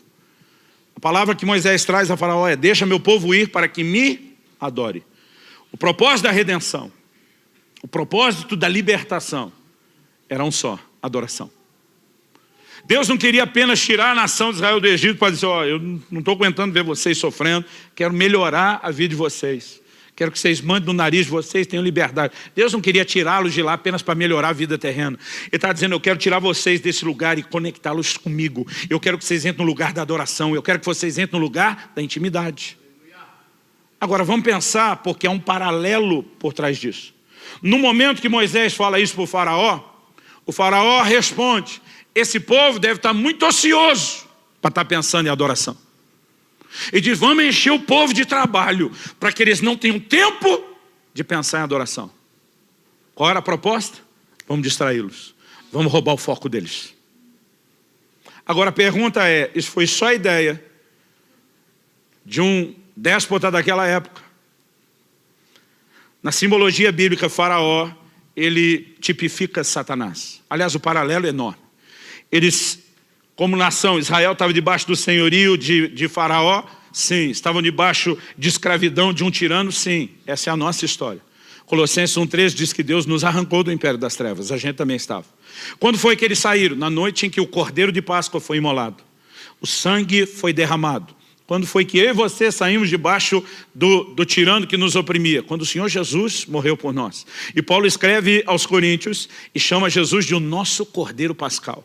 a palavra que Moisés traz a Faraó é, deixa meu povo ir para que me adore. O propósito da redenção, o propósito da libertação, era um só, adoração. Deus não queria apenas tirar a nação de Israel do Egito para dizer, ó, eu não estou aguentando ver vocês sofrendo, quero melhorar a vida de vocês. Quero que vocês mandem no nariz de vocês, tenham liberdade. Deus não queria tirá-los de lá apenas para melhorar a vida terrena. Ele está dizendo, eu quero tirar vocês desse lugar e conectá-los comigo. Eu quero que vocês entrem no lugar da adoração. Eu quero que vocês entrem no lugar da intimidade. Agora vamos pensar, porque há um paralelo por trás disso. No momento que Moisés fala isso para o faraó responde, esse povo deve estar muito ocioso para estar pensando em adoração. E diz, vamos encher o povo de trabalho, para que eles não tenham tempo de pensar em adoração. Qual era a proposta? Vamos distraí-los. Vamos roubar o foco deles. Agora a pergunta é, isso foi só a ideia de um déspota daquela época? Na simbologia bíblica, Faraó, ele tipifica Satanás. Aliás, o paralelo é enorme. Eles, como nação, Israel estava debaixo do senhorio de Faraó? Sim. Estavam debaixo de escravidão de um tirano? Sim. Essa é a nossa história. Colossenses 1,3 diz que Deus nos arrancou do império das trevas. A gente também estava. Quando foi que eles saíram? Na noite em que o cordeiro de Páscoa foi imolado. O sangue foi derramado. Quando foi que eu e você saímos debaixo do tirano que nos oprimia? Quando o Senhor Jesus morreu por nós. E Paulo escreve aos Coríntios e chama Jesus de o nosso cordeiro pascal.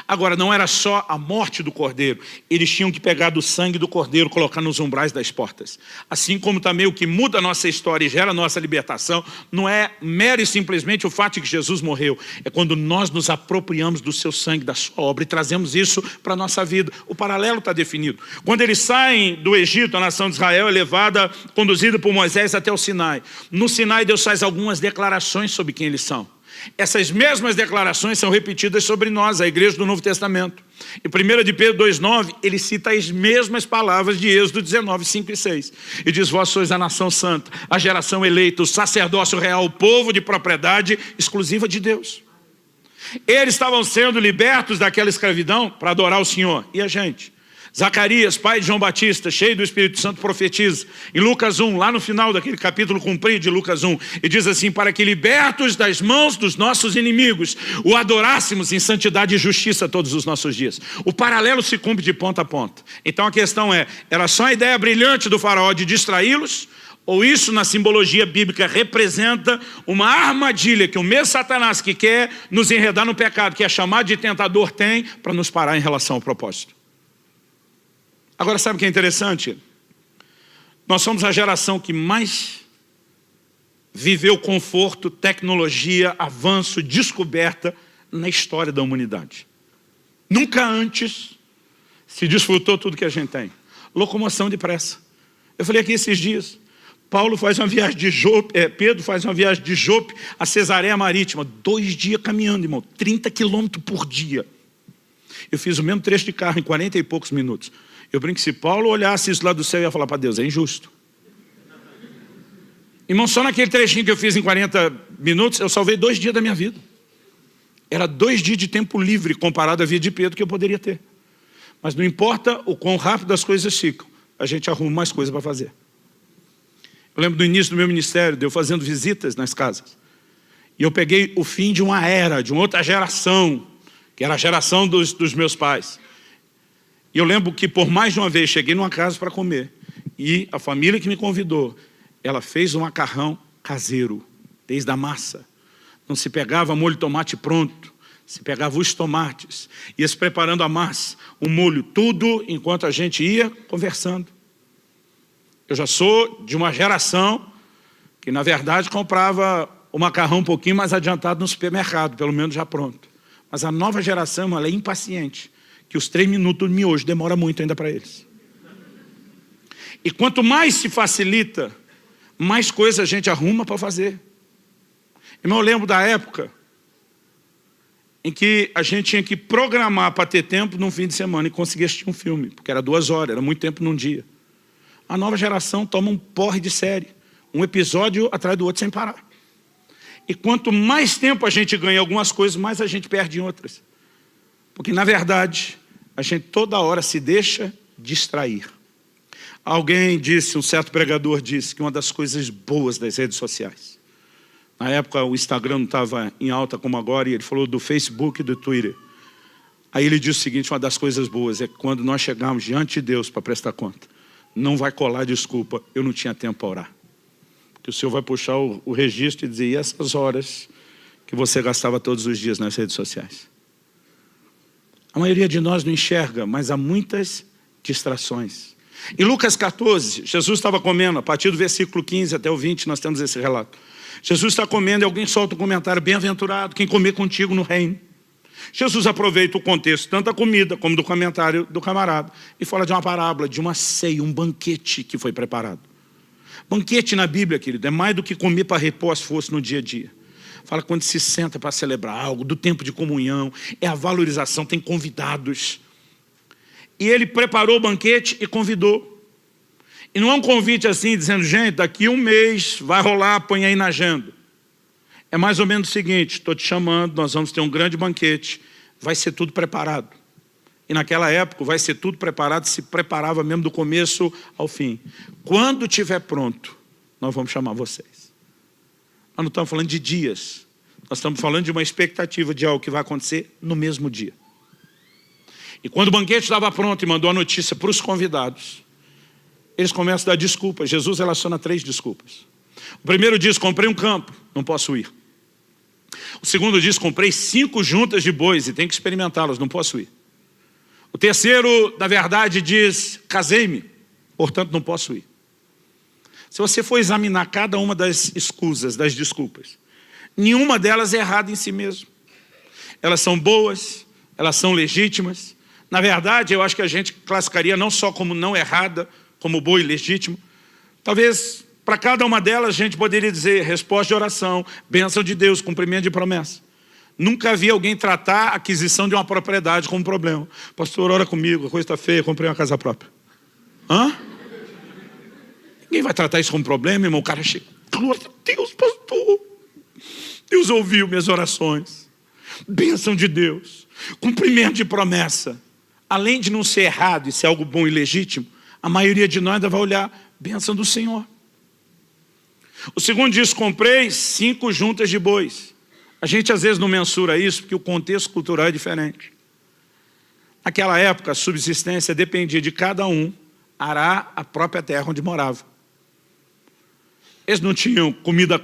Agora, não era só a morte do cordeiro. Eles tinham que pegar do sangue do cordeiro, colocar nos umbrais das portas. Assim como também o que muda a nossa história e gera a nossa libertação, não é mero e simplesmente o fato de que Jesus morreu. É quando nós nos apropriamos do seu sangue, da sua obra, e trazemos isso para a nossa vida. O paralelo está definido. Quando eles saem do Egito, a nação de Israel é levada, conduzida por Moisés até o Sinai. No Sinai, Deus faz algumas declarações sobre quem eles são. Essas mesmas declarações são repetidas sobre nós, a igreja do Novo Testamento. Em 1 de Pedro 2,9, ele cita as mesmas palavras de Êxodo 19, 5 e 6. E diz, vós sois a nação santa, a geração eleita, o sacerdócio real, o povo de propriedade exclusiva de Deus. Eles estavam sendo libertos daquela escravidão para adorar o Senhor. E a gente? Zacarias, pai de João Batista, cheio do Espírito Santo, profetiza. Em Lucas 1, lá no final daquele capítulo comprido de Lucas 1, e diz assim, para que libertos das mãos dos nossos inimigos, o adorássemos em santidade e justiça todos os nossos dias. O paralelo se cumpre de ponta a ponta. Então a questão é, era só a ideia brilhante do faraó de distraí-los? Ou isso na simbologia bíblica representa uma armadilha que o mesmo Satanás que quer nos enredar no pecado, que é chamado de tentador, tem para nos parar em relação ao propósito? Agora, sabe o que é interessante? Nós somos a geração que mais viveu conforto, tecnologia, avanço, descoberta na história da humanidade. Nunca antes se desfrutou tudo que a gente tem. Locomoção depressa. Eu falei aqui esses dias, Paulo faz uma viagem de Jope, Pedro faz uma viagem de Jope a Cesareia Marítima, 2 dias caminhando, irmão, 30 quilômetros por dia. Eu fiz o mesmo trecho de carro em 40 e poucos minutos. Eu brinco que se Paulo olhasse isso lá do céu, ia falar para Deus, é injusto. Irmão, só naquele trechinho que eu fiz em 40 minutos, eu salvei 2 dias da minha vida. Era 2 dias de tempo livre comparado à vida de Pedro que eu poderia ter. Mas não importa o quão rápido as coisas ficam, a gente arruma mais coisas para fazer. Eu lembro do início do meu ministério, de eu fazendo visitas nas casas. E eu peguei o fim de uma era, de uma outra geração, que era a geração dos meus pais. E eu lembro que por mais de uma vez cheguei numa casa para comer. E a família que me convidou, ela fez um macarrão caseiro, desde a massa. Não se pegava molho de tomate pronto, se pegava os tomates. Ia se preparando a massa, o molho, tudo enquanto a gente ia conversando. Eu já sou de uma geração que na verdade comprava o macarrão um pouquinho mais adiantado no supermercado, pelo menos já pronto. Mas a nova geração, ela é impaciente. Que os 3 minutos do miojo demora muito ainda para eles. E quanto mais se facilita, mais coisa a gente arruma para fazer. Irmão, eu lembro da época em que a gente tinha que programar para ter tempo num fim de semana e conseguir assistir um filme, porque era 2 horas, era muito tempo num dia. A nova geração toma um porre de série, um episódio atrás do outro sem parar. E quanto mais tempo a gente ganha em algumas coisas, mais a gente perde em outras. Porque, na verdade, a gente toda hora se deixa distrair. Alguém disse, um certo pregador disse, que uma das coisas boas das redes sociais. Na época, o Instagram não estava em alta como agora, e ele falou do Facebook e do Twitter. Aí ele diz o seguinte, uma das coisas boas é que quando nós chegarmos diante de Deus para prestar conta, não vai colar desculpa, eu não tinha tempo para orar. Porque o Senhor vai puxar o registro e dizer, e essas horas que você gastava todos os dias nas redes sociais? A maioria de nós não enxerga, mas há muitas distrações. Em Lucas 14, Jesus estava comendo, a partir do versículo 15 até o 20, nós temos esse relato. Jesus está comendo e alguém solta um comentário, bem-aventurado quem comer contigo no reino. Jesus aproveita o contexto, tanto da comida como do comentário do camarada, e fala de uma parábola, de uma ceia, um banquete que foi preparado. Banquete na Bíblia, querido, é mais do que comer para repor as forças no dia a dia. Fala quando se senta para celebrar algo, do tempo de comunhão, é a valorização, tem convidados. E ele preparou o banquete e convidou. E não é um convite assim, dizendo, gente, daqui um mês vai rolar, põe aí na agenda. É mais ou menos o seguinte, estou te chamando, nós vamos ter um grande banquete, vai ser tudo preparado. E naquela época, vai ser tudo preparado, se preparava mesmo do começo ao fim. Quando estiver pronto, nós vamos chamar vocês. Nós não estamos falando de dias, nós estamos falando de uma expectativa de algo que vai acontecer no mesmo dia. E quando o banquete estava pronto e mandou a notícia para os convidados, eles começam a dar desculpas. Jesus relaciona 3 desculpas. O primeiro diz, comprei um campo, não posso ir. O segundo diz, comprei 5 juntas de bois e tenho que experimentá-las, não posso ir. O terceiro, na verdade, diz, casei-me, portanto não posso ir. Se você for examinar cada uma das escusas, das desculpas, nenhuma delas é errada em si mesmo. Elas são boas, elas são legítimas. Na verdade, eu acho que a gente classificaria não só como não errada, como boa e legítima. Talvez para cada uma delas a gente poderia dizer resposta de oração, bênção de Deus, cumprimento de promessa. Nunca vi alguém tratar a aquisição de uma propriedade como problema. Pastor, ora comigo, a coisa está feia, comprei uma casa própria. Hã? Ninguém vai tratar isso como problema, irmão. O cara chega, glória a Deus, pastor. Deus ouviu minhas orações. Bênção de Deus, cumprimento de promessa. Além de não ser errado e ser algo bom e legítimo, a maioria de nós ainda vai olhar, bênção do Senhor. O segundo diz, comprei 5 juntas de bois. A gente às vezes não mensura isso porque o contexto cultural é diferente. Naquela época, a subsistência dependia de cada um arar a própria terra onde morava. Eles não tinham comida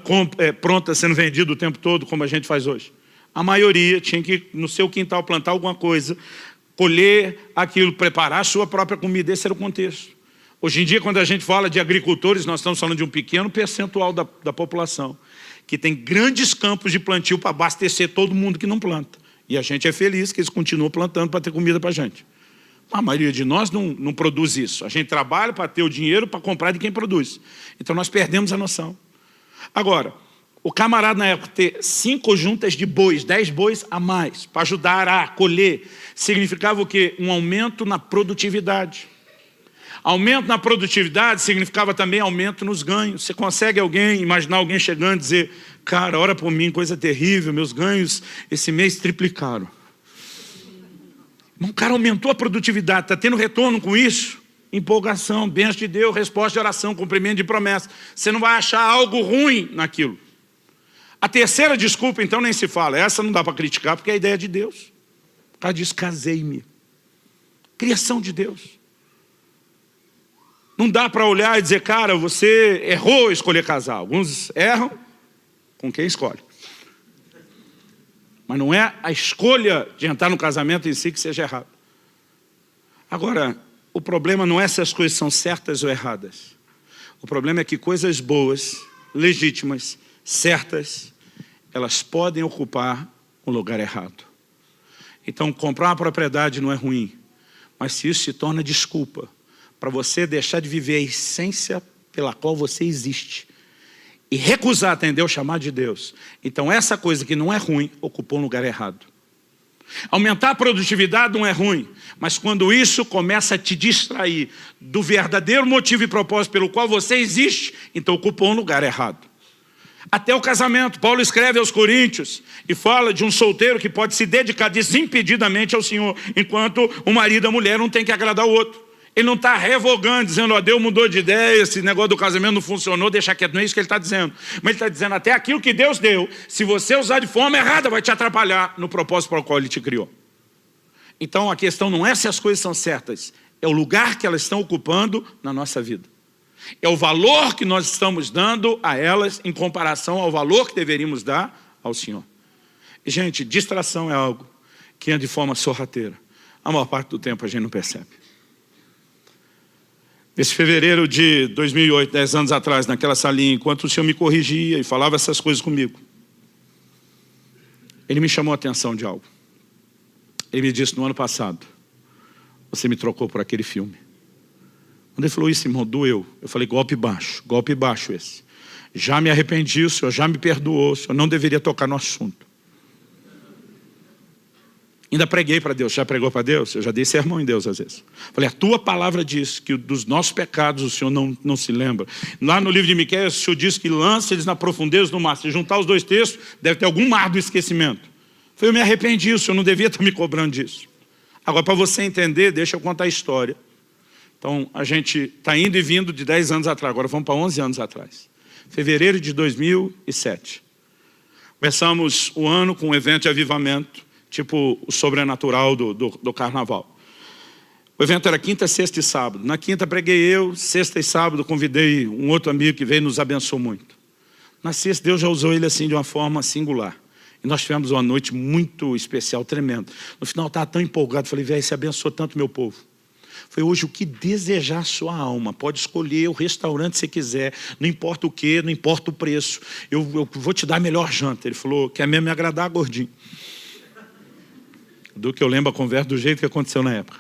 pronta sendo vendida o tempo todo como a gente faz hoje. A maioria tinha que, no seu quintal, plantar alguma coisa, colher aquilo, preparar a sua própria comida. Esse era o contexto. Hoje em dia, quando a gente fala de agricultores, nós estamos falando de um pequeno percentual da população, que tem grandes campos de plantio para abastecer todo mundo que não planta. E a gente é feliz que eles continuam plantando para ter comida para a gente. A maioria de nós não produz isso. A gente trabalha para ter o dinheiro para comprar de quem produz. Então nós perdemos a noção. Agora, o camarada na época ter 5 juntas de bois, 10 bois a mais, para ajudar a colher, significava o quê? Um aumento na produtividade. Aumento na produtividade significava também aumento nos ganhos. Você consegue imaginar alguém chegando e dizer, cara, ora por mim, coisa terrível, meus ganhos esse mês triplicaram. O cara aumentou a produtividade, está tendo retorno com isso? Empolgação, bênção de Deus, resposta de oração, cumprimento de promessa. Você não vai achar algo ruim naquilo. A terceira desculpa, então, nem se fala. Essa não dá para criticar, porque é a ideia de Deus. O cara diz, casei-me. Criação de Deus. Não dá para olhar e dizer, cara, você errou ao escolher casar. Alguns erram com quem escolhe. Mas não é a escolha de entrar no casamento em si que seja errado. Agora, o problema não é se as coisas são certas ou erradas. O problema é que coisas boas, legítimas, certas, elas podem ocupar um lugar errado. Então, comprar uma propriedade não é ruim, mas se isso se torna desculpa para você deixar de viver a essência pela qual você existe e recusar atender o chamado de Deus, então essa coisa que não é ruim ocupou um lugar errado. Aumentar a produtividade não é ruim, mas quando isso começa a te distrair do verdadeiro motivo e propósito pelo qual você existe, então ocupou um lugar errado. Até o casamento, Paulo escreve aos Coríntios e fala de um solteiro que pode se dedicar desimpedidamente ao Senhor, enquanto o marido e a mulher não tem que agradar o outro. Ele não está revogando, dizendo, ó, Deus mudou de ideia, esse negócio do casamento não funcionou, deixa quieto, não é isso que ele está dizendo. Mas ele está dizendo, até aquilo que Deus deu, se você usar de forma errada, vai te atrapalhar no propósito para o qual Ele te criou. Então a questão não é se as coisas são certas, é o lugar que elas estão ocupando na nossa vida. É o valor que nós estamos dando a elas em comparação ao valor que deveríamos dar ao Senhor. E, gente, distração é algo que anda de forma sorrateira. A maior parte do tempo a gente não percebe. Esse fevereiro de 2008, 10 anos atrás, naquela salinha, enquanto o Senhor me corrigia e falava essas coisas comigo, Ele me chamou a atenção de algo. Ele me disse, no ano passado, você me trocou por aquele filme. Quando ele falou isso, irmão, doeu. Eu falei, golpe baixo esse. Já me arrependi, o Senhor já me perdoou, o Senhor não deveria tocar no assunto. Ainda preguei para Deus. Já pregou para Deus? Eu já dei sermão em Deus às vezes. Falei, a tua palavra diz que dos nossos pecados o Senhor não se lembra. Lá no livro de Miqueias, o Senhor diz que lança eles na profundeza do mar. Se juntar os dois textos, deve ter algum mar do esquecimento. Falei, eu me arrependi, o Senhor não devia estar me cobrando disso. Agora, para você entender, deixa eu contar a história. Então, a gente está indo e vindo de 10 anos atrás, agora vamos para 11 anos atrás. Fevereiro de 2007. Começamos o ano com um evento de avivamento, tipo o sobrenatural do carnaval. O evento era quinta, sexta e sábado. Na quinta preguei eu, sexta e sábado convidei um outro amigo que veio e nos abençoou muito. Na sexta Deus já usou ele assim de uma forma singular. E nós tivemos uma noite muito especial, tremenda. No final eu estava tão empolgado, falei, velho, você abençoou tanto meu povo. Foi hoje o que desejar a sua alma. Pode escolher o restaurante que você quiser. Não importa o que, não importa o preço. Eu vou te dar a melhor janta. Ele falou, quer mesmo me agradar, gordinho? Do que eu lembro a conversa do jeito que aconteceu na época.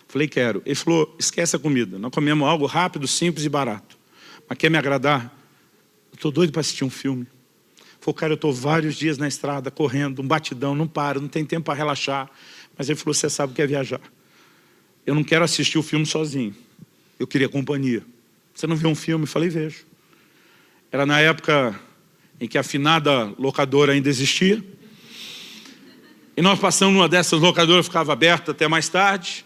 Falei, quero. Ele falou, esquece a comida. Nós comemos algo rápido, simples e barato. Mas quer me agradar? Eu estou doido para assistir um filme. Falei, cara, eu estou vários dias na estrada, correndo, um batidão, não paro, não tem tempo para relaxar. Mas ele falou, você sabe o que é viajar. Eu não quero assistir o filme sozinho. Eu queria companhia. Você não viu um filme? Eu falei, vejo. Era na época em que a afinada locadora ainda existia. E nós passamos numa dessas locadoras, ficava aberta até mais tarde.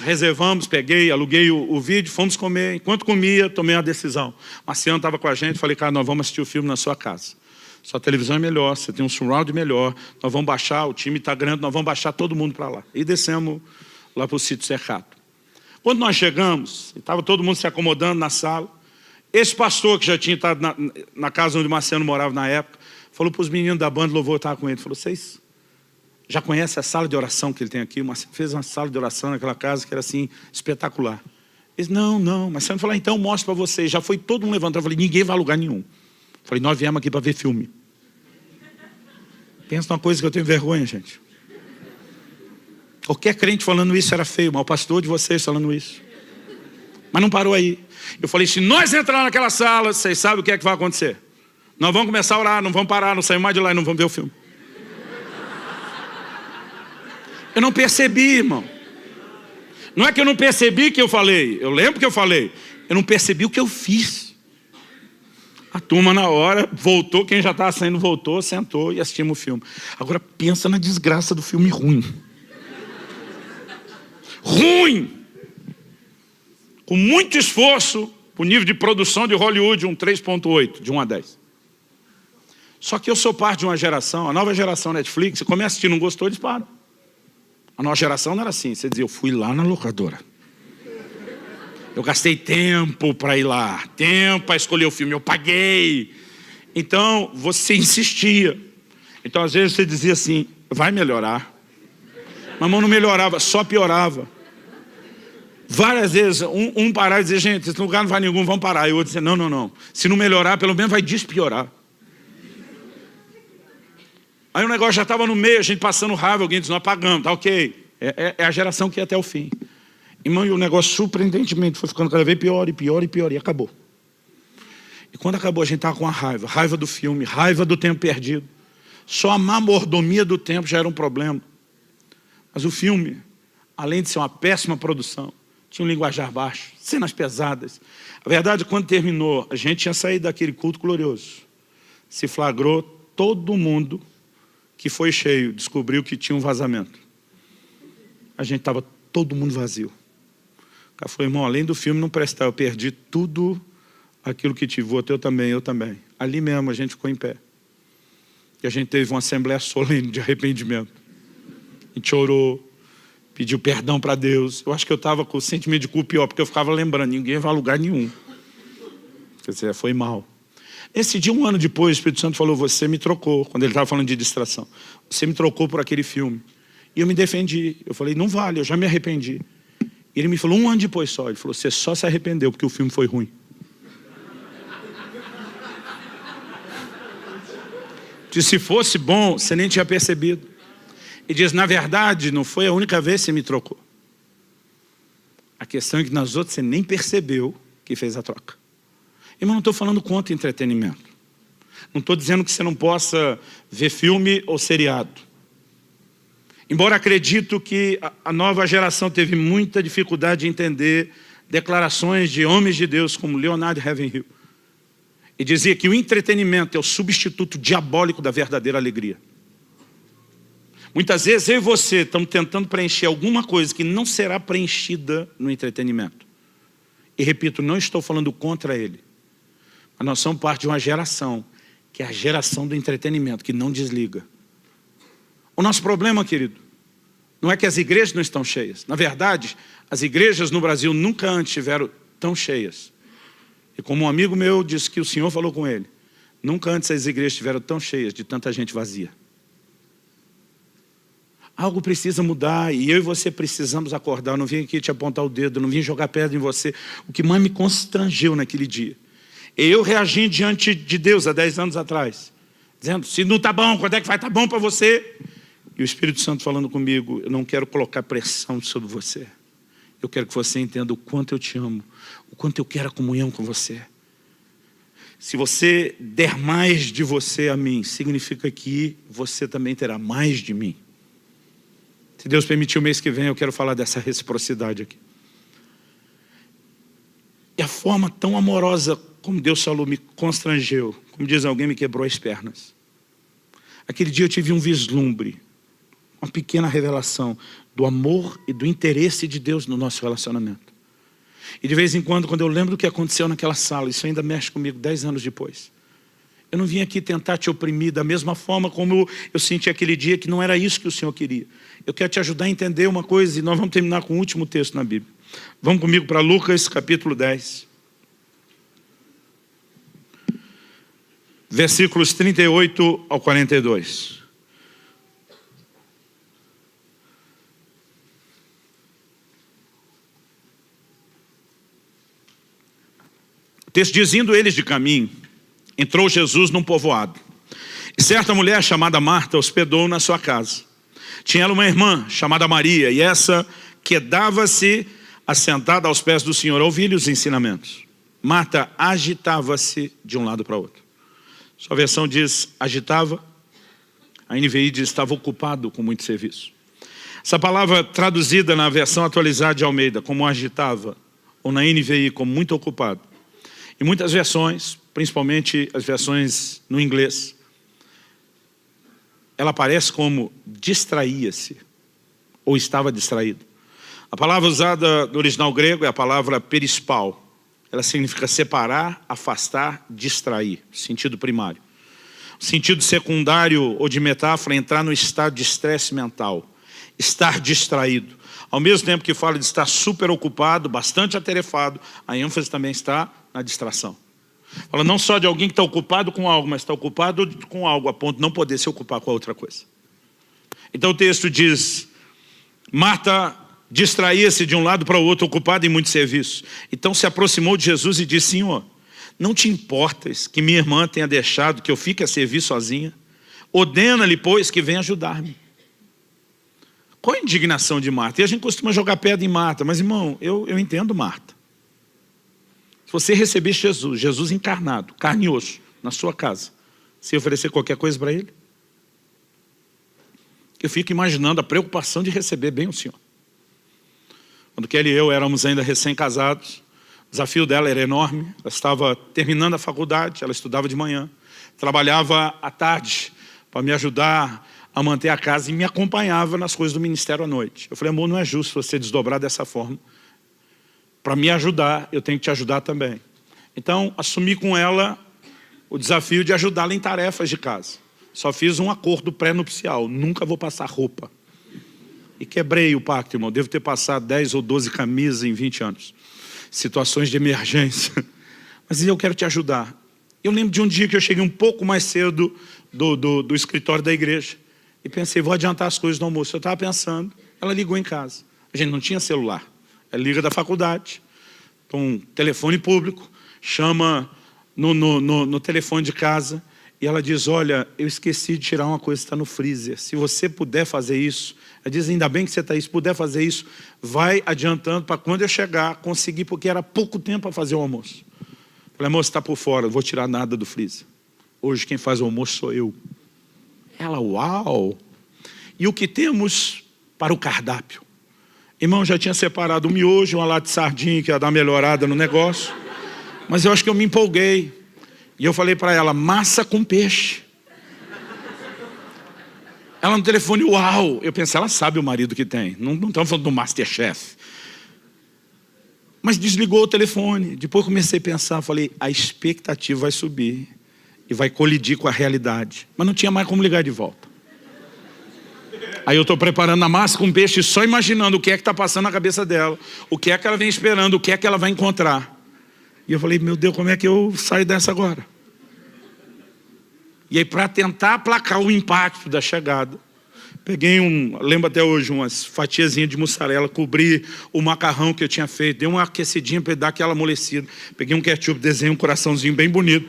Reservamos, peguei, aluguei o vídeo, fomos comer. Enquanto comia, tomei uma decisão. Marciano estava com a gente, falei, cara, nós vamos assistir o filme na sua casa. Sua televisão é melhor, você tem um surround melhor. Nós vamos baixar, o time está grande, nós vamos baixar todo mundo para lá. E descemos lá para o sítio cercado. Quando nós chegamos, estava todo mundo se acomodando na sala, esse pastor que já tinha estado na casa onde o Marciano morava na época, falou para os meninos da banda, louvor, estava com ele, falou, vocês já conhecem a sala de oração que ele tem aqui? O Marciano fez uma sala de oração naquela casa que era assim, espetacular. Eles, não, Marciano falou, então mostra para vocês, já foi todo mundo levantado. Eu falei, ninguém vai a lugar nenhum. Eu falei, nós viemos aqui para ver filme. Pensa numa coisa que eu tenho vergonha, gente. Qualquer crente falando isso era feio, mas o pastor de vocês falando isso. Mas não parou aí. Eu falei, se nós entrarmos naquela sala, vocês sabem o que é que vai acontecer. Nós vamos começar a orar, não vamos parar, não saímos mais de lá e não vamos ver o filme. Eu não percebi, irmão. Não é que eu não percebi que eu falei. Eu lembro que eu falei. Eu não percebi o que eu fiz. A turma na hora voltou, quem já estava saindo voltou, sentou e assistimos o filme. Agora pensa na desgraça do filme ruim. Ruim! Com muito esforço, o nível de produção de Hollywood, um 3.8, de 1 a 10. Só que eu sou parte de uma geração, a nova geração Netflix, você começa a assistir, não gostou, eles param. A nova geração não era assim, você dizia, eu fui lá na locadora. Eu gastei tempo para ir lá, tempo para escolher o filme, eu paguei. Então, você insistia. Então, às vezes, você dizia assim, vai melhorar. Mas não melhorava, só piorava. Várias vezes, um parava e dizia, gente, esse lugar não vai nenhum, vamos parar. E o outro dizia, não. Se não melhorar, pelo menos vai despiorar. Aí o negócio já estava no meio, a gente passando raiva, alguém disse, nós pagamos, tá ok. É a geração que ia até o fim. Irmão, e o negócio surpreendentemente foi ficando cada vez pior, e acabou. E quando acabou, a gente estava com a raiva do filme, raiva do tempo perdido. Só a má mordomia do tempo já era um problema. Mas o filme, além de ser uma péssima produção, tinha um linguajar baixo, cenas pesadas. A verdade, quando terminou, a gente tinha saído daquele culto glorioso. Se flagrou, todo mundo que foi cheio descobriu que tinha um vazamento. A gente estava todo mundo vazio. O cara falou, irmão, além do filme não prestar, eu perdi tudo aquilo que tive. Eu também. Ali mesmo a gente ficou em pé. E a gente teve uma assembleia solene de arrependimento. A gente orou. pediu perdão para Deus. Eu acho que eu estava com o sentimento de culpa pior, porque eu ficava lembrando, ninguém vai a lugar nenhum. Quer dizer, foi mal. Esse dia, um ano depois, o Espírito Santo falou, você me trocou, quando ele estava falando de distração. Você me trocou por aquele filme. E eu me defendi. Eu falei, não vale, eu já me arrependi. E ele me falou, um ano depois só, ele falou, você só se arrependeu porque o filme foi ruim. Diz, se fosse bom, você nem tinha percebido. E diz, na verdade, não foi a única vez que você me trocou. A questão é que nas outras você nem percebeu que fez a troca. Irmão, não estou falando contra entretenimento. Não estou dizendo que você não possa ver filme ou seriado. Embora acredito que a nova geração teve muita dificuldade de entender declarações de homens de Deus como Leonard Ravenhill. E dizia que o entretenimento é o substituto diabólico da verdadeira alegria. Muitas vezes eu e você estamos tentando preencher alguma coisa que não será preenchida no entretenimento. E repito, não estou falando contra ele. Mas nós somos parte de uma geração, que é a geração do entretenimento, que não desliga. O nosso problema, querido, não é que as igrejas não estão cheias. Na verdade, as igrejas no Brasil nunca antes estiveram tão cheias. E como um amigo meu disse que o Senhor falou com ele, nunca antes as igrejas estiveram tão cheias de tanta gente vazia. Algo precisa mudar e eu e você precisamos acordar. Eu não vim aqui te apontar o dedo, eu não vim jogar pedra em você. O que mais me constrangeu naquele dia, eu reagindo diante de Deus há 10 anos atrás, dizendo, se não está bom, quando é que vai estar bom para você? E o Espírito Santo falando comigo, eu não quero colocar pressão sobre você. Eu quero que você entenda o quanto eu te amo, o quanto eu quero a comunhão com você. Se você der mais de você a mim, significa que você também terá mais de mim. Se Deus permitir, o mês que vem eu quero falar dessa reciprocidade aqui. E a forma tão amorosa como Deus falou me constrangeu. Como diz alguém, me quebrou as pernas. Aquele dia eu tive um vislumbre, uma pequena revelação do amor e do interesse de Deus no nosso relacionamento. E de vez em quando eu lembro do que aconteceu naquela sala, isso ainda mexe comigo 10 anos depois. Eu não vim aqui tentar te oprimir da mesma forma como eu senti aquele dia que não era isso que o Senhor queria. Eu quero te ajudar a entender uma coisa e nós vamos terminar com o último texto na Bíblia. Vamos comigo para Lucas capítulo 10. Versículos 38 ao 42. O texto diz, indo eles de caminho, entrou Jesus num povoado. E certa mulher chamada Marta hospedou na sua casa. Tinha ela uma irmã chamada Maria, e essa quedava-se assentada aos pés do Senhor, a ouvir-lhe os ensinamentos. Marta agitava-se de um lado para o outro. Sua versão diz agitava, a NVI diz estava ocupado com muito serviço. Essa palavra traduzida na versão atualizada de Almeida como agitava, ou na NVI como muito ocupado. Em muitas versões, principalmente as versões no inglês, ela aparece como distraía-se, ou estava distraído. A palavra usada no original grego é a palavra perispal. Ela significa separar, afastar, distrair, sentido primário. O sentido secundário ou de metáfora é entrar no estado de estresse mental, estar distraído. Ao mesmo tempo que fala de estar super ocupado, bastante atarefado, a ênfase também está na distração. Fala não só de alguém que está ocupado com algo, mas está ocupado com algo a ponto de não poder se ocupar com a outra coisa. Então o texto diz, Marta distraía-se de um lado para o outro, ocupada em muito serviço. Então se aproximou de Jesus e disse, Senhor, não te importas que minha irmã tenha deixado que eu fique a servir sozinha? Ordena-lhe, pois, que venha ajudar-me. Qual a indignação de Marta? E a gente costuma jogar pedra em Marta, mas irmão, eu entendo Marta. Se você receber Jesus encarnado, carne e osso, na sua casa, você oferecer qualquer coisa para ele? Eu fico imaginando a preocupação de receber bem o Senhor. Quando Kelly e eu éramos ainda recém-casados, o desafio dela era enorme. Ela estava terminando a faculdade, ela estudava de manhã, trabalhava à tarde para me ajudar a manter a casa e me acompanhava nas coisas do ministério à noite. Eu falei, amor, não é justo você desdobrar dessa forma. Para me ajudar, eu tenho que te ajudar também. Então, assumi com ela o desafio de ajudá-la em tarefas de casa. Só fiz um acordo pré-nupcial, nunca vou passar roupa. e quebrei o pacto, irmão. Devo ter passado 10 ou 12 camisas em 20 anos. Situações de emergência. Mas eu quero te ajudar. Eu lembro de um dia que eu cheguei um pouco mais cedo do escritório da igreja. E pensei, vou adiantar as coisas do almoço. Eu estava pensando, ela ligou em casa. A gente não tinha celular. Ela liga da faculdade. Um telefone público. Chama no telefone de casa. E ela diz, olha, eu esqueci de tirar uma coisa que está no freezer. Se você puder fazer isso. Ela diz, ainda bem que você está aí. Se puder fazer isso, vai adiantando para quando eu chegar, conseguir, porque era pouco tempo para fazer o almoço. Falei, moça, está por fora, não vou tirar nada do freezer. Hoje quem faz o almoço sou eu. Ela, uau! E o que temos para o cardápio? Irmão, já tinha separado um miojo, uma lata de sardinha, que ia dar uma melhorada no negócio. Mas eu acho que eu me empolguei. E eu falei para ela, massa com peixe. Ela no telefone, uau! Eu pensei, ela sabe o marido que tem. Não estamos falando do Masterchef. Mas desligou o telefone. Depois comecei a pensar, falei, a expectativa vai subir e vai colidir com a realidade. Mas não tinha mais como ligar de volta. Aí eu estou preparando a massa com peixe, só imaginando o que é que está passando na cabeça dela, o que é que ela vem esperando, o que é que ela vai encontrar. E eu falei, meu Deus, como é que eu saio dessa agora? E aí, para tentar aplacar o impacto da chegada, peguei lembro até hoje, umas fatiazinhas de mussarela, cobri o macarrão que eu tinha feito, dei uma aquecidinha para dar aquela amolecida. Peguei um ketchup, desenhei um coraçãozinho bem bonito.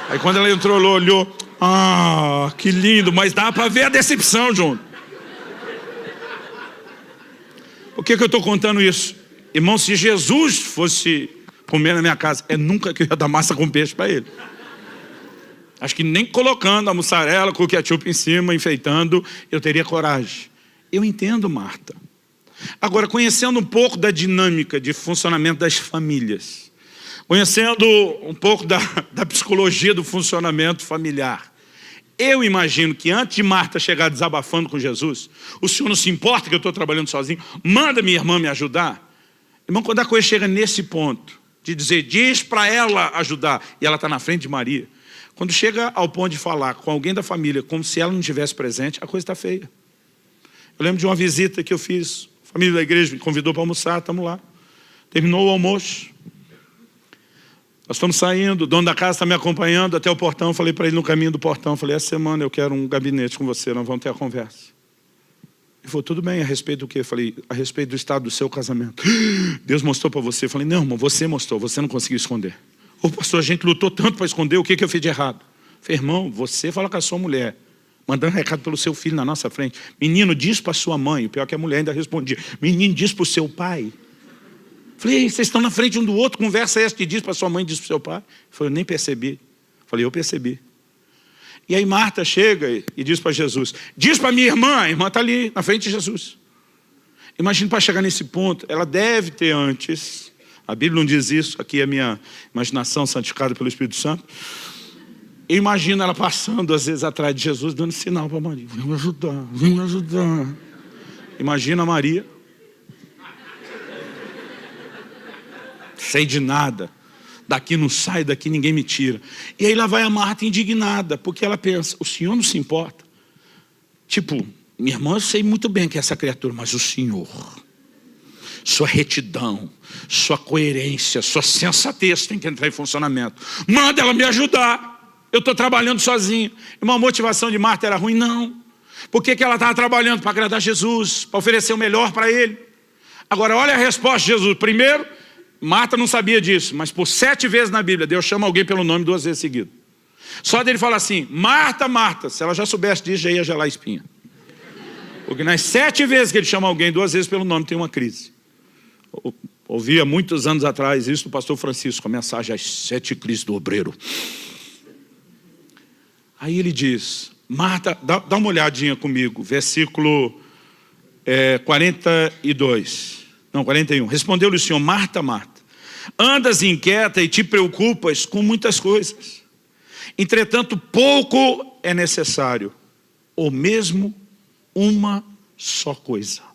Aí quando ela entrou, ela olhou, ah, que lindo, mas dá para ver a decepção, João. Por que eu estou contando isso? Irmão, se Jesus fosse comer na minha casa, é nunca que eu ia dar massa com peixe para ele. Acho que nem colocando a mussarela com o ketchup em cima, enfeitando, eu teria coragem. Eu entendo, Marta. Agora, conhecendo um pouco da dinâmica de funcionamento das famílias, conhecendo um pouco da psicologia do funcionamento familiar, eu imagino que antes de Marta chegar desabafando com Jesus, o Senhor não se importa que eu estou trabalhando sozinho, manda minha irmã me ajudar. Irmão, quando a coisa chega nesse ponto, de dizer, diz para ela ajudar, e ela está na frente de Maria, quando chega ao ponto de falar com alguém da família, como se ela não estivesse presente, a coisa está feia. Eu lembro de uma visita que eu fiz, a família da igreja me convidou para almoçar, estamos lá. Terminou o almoço. Nós estamos saindo, o dono da casa está me acompanhando até o portão, falei para ele no caminho do portão, falei, essa semana eu quero um gabinete com você, nós vamos ter a conversa. Ele falou, tudo bem, a respeito do quê? Eu falei, a respeito do estado do seu casamento. Deus mostrou para você. Eu falei, não, irmão, você mostrou, você não conseguiu esconder. Ô pastor, a gente lutou tanto para esconder, o que eu fiz de errado? Eu falei, irmão, você fala com a sua mulher, mandando recado pelo seu filho na nossa frente. Menino, diz para sua mãe, o pior é que a mulher ainda respondia. Menino, diz para o seu pai. Eu falei, vocês estão na frente um do outro, conversa essa que diz para sua mãe, diz para o seu pai. Eu falei, eu nem percebi. Eu falei, eu percebi. E aí Marta chega e diz para Jesus, diz para minha irmã, a irmã está ali, na frente de Jesus. Imagina para chegar nesse ponto, ela deve ter antes... A Bíblia não diz isso, aqui é a minha imaginação santificada pelo Espírito Santo. Eu imagino ela passando, às vezes, atrás de Jesus, dando sinal para Maria. Vem me ajudar, vem me ajudar. Imagina a Maria. Sei de nada. Daqui não sai, daqui ninguém me tira. E aí lá vai a Marta indignada, porque ela pensa, o Senhor não se importa. Tipo, minha irmã, eu sei muito bem que é essa criatura, mas o Senhor... Sua retidão, sua coerência, sua sensatez tem que entrar em funcionamento. Manda ela me ajudar. Eu estou trabalhando sozinho. Uma motivação de Marta era ruim? Não. Por que ela estava trabalhando? Para agradar Jesus, para oferecer o melhor para ele. Agora, olha a resposta de Jesus. Primeiro, Marta não sabia disso, mas por 7 vezes na Bíblia, Deus chama alguém pelo nome 2 vezes seguido. Só dele fala assim, Marta, Marta. Se ela já soubesse disso, já ia gelar a espinha. Porque nas 7 vezes que ele chama alguém 2 vezes pelo nome, tem uma crise. Ouvi há muitos anos atrás isso do pastor Francisco, a mensagem às 7 crises do obreiro. Aí ele diz, Marta, dá uma olhadinha comigo, versículo 41. Respondeu-lhe o Senhor, Marta, Marta, andas inquieta e te preocupas com muitas coisas. Entretanto, pouco é necessário, ou mesmo uma só coisa.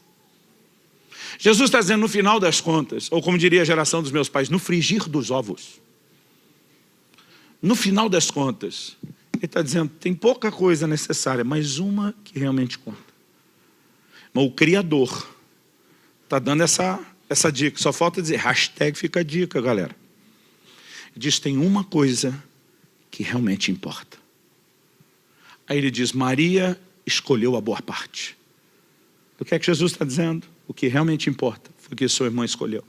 Jesus está dizendo, no final das contas, ou como diria a geração dos meus pais, no frigir dos ovos. No final das contas, ele está dizendo, tem pouca coisa necessária, mas uma que realmente conta. Mas o Criador está dando essa dica. Só falta dizer, hashtag fica a dica, galera. Diz, tem uma coisa que realmente importa. Aí ele diz, Maria escolheu a boa parte. O que é que Jesus está dizendo? O que realmente importa foi o que sua irmã escolheu.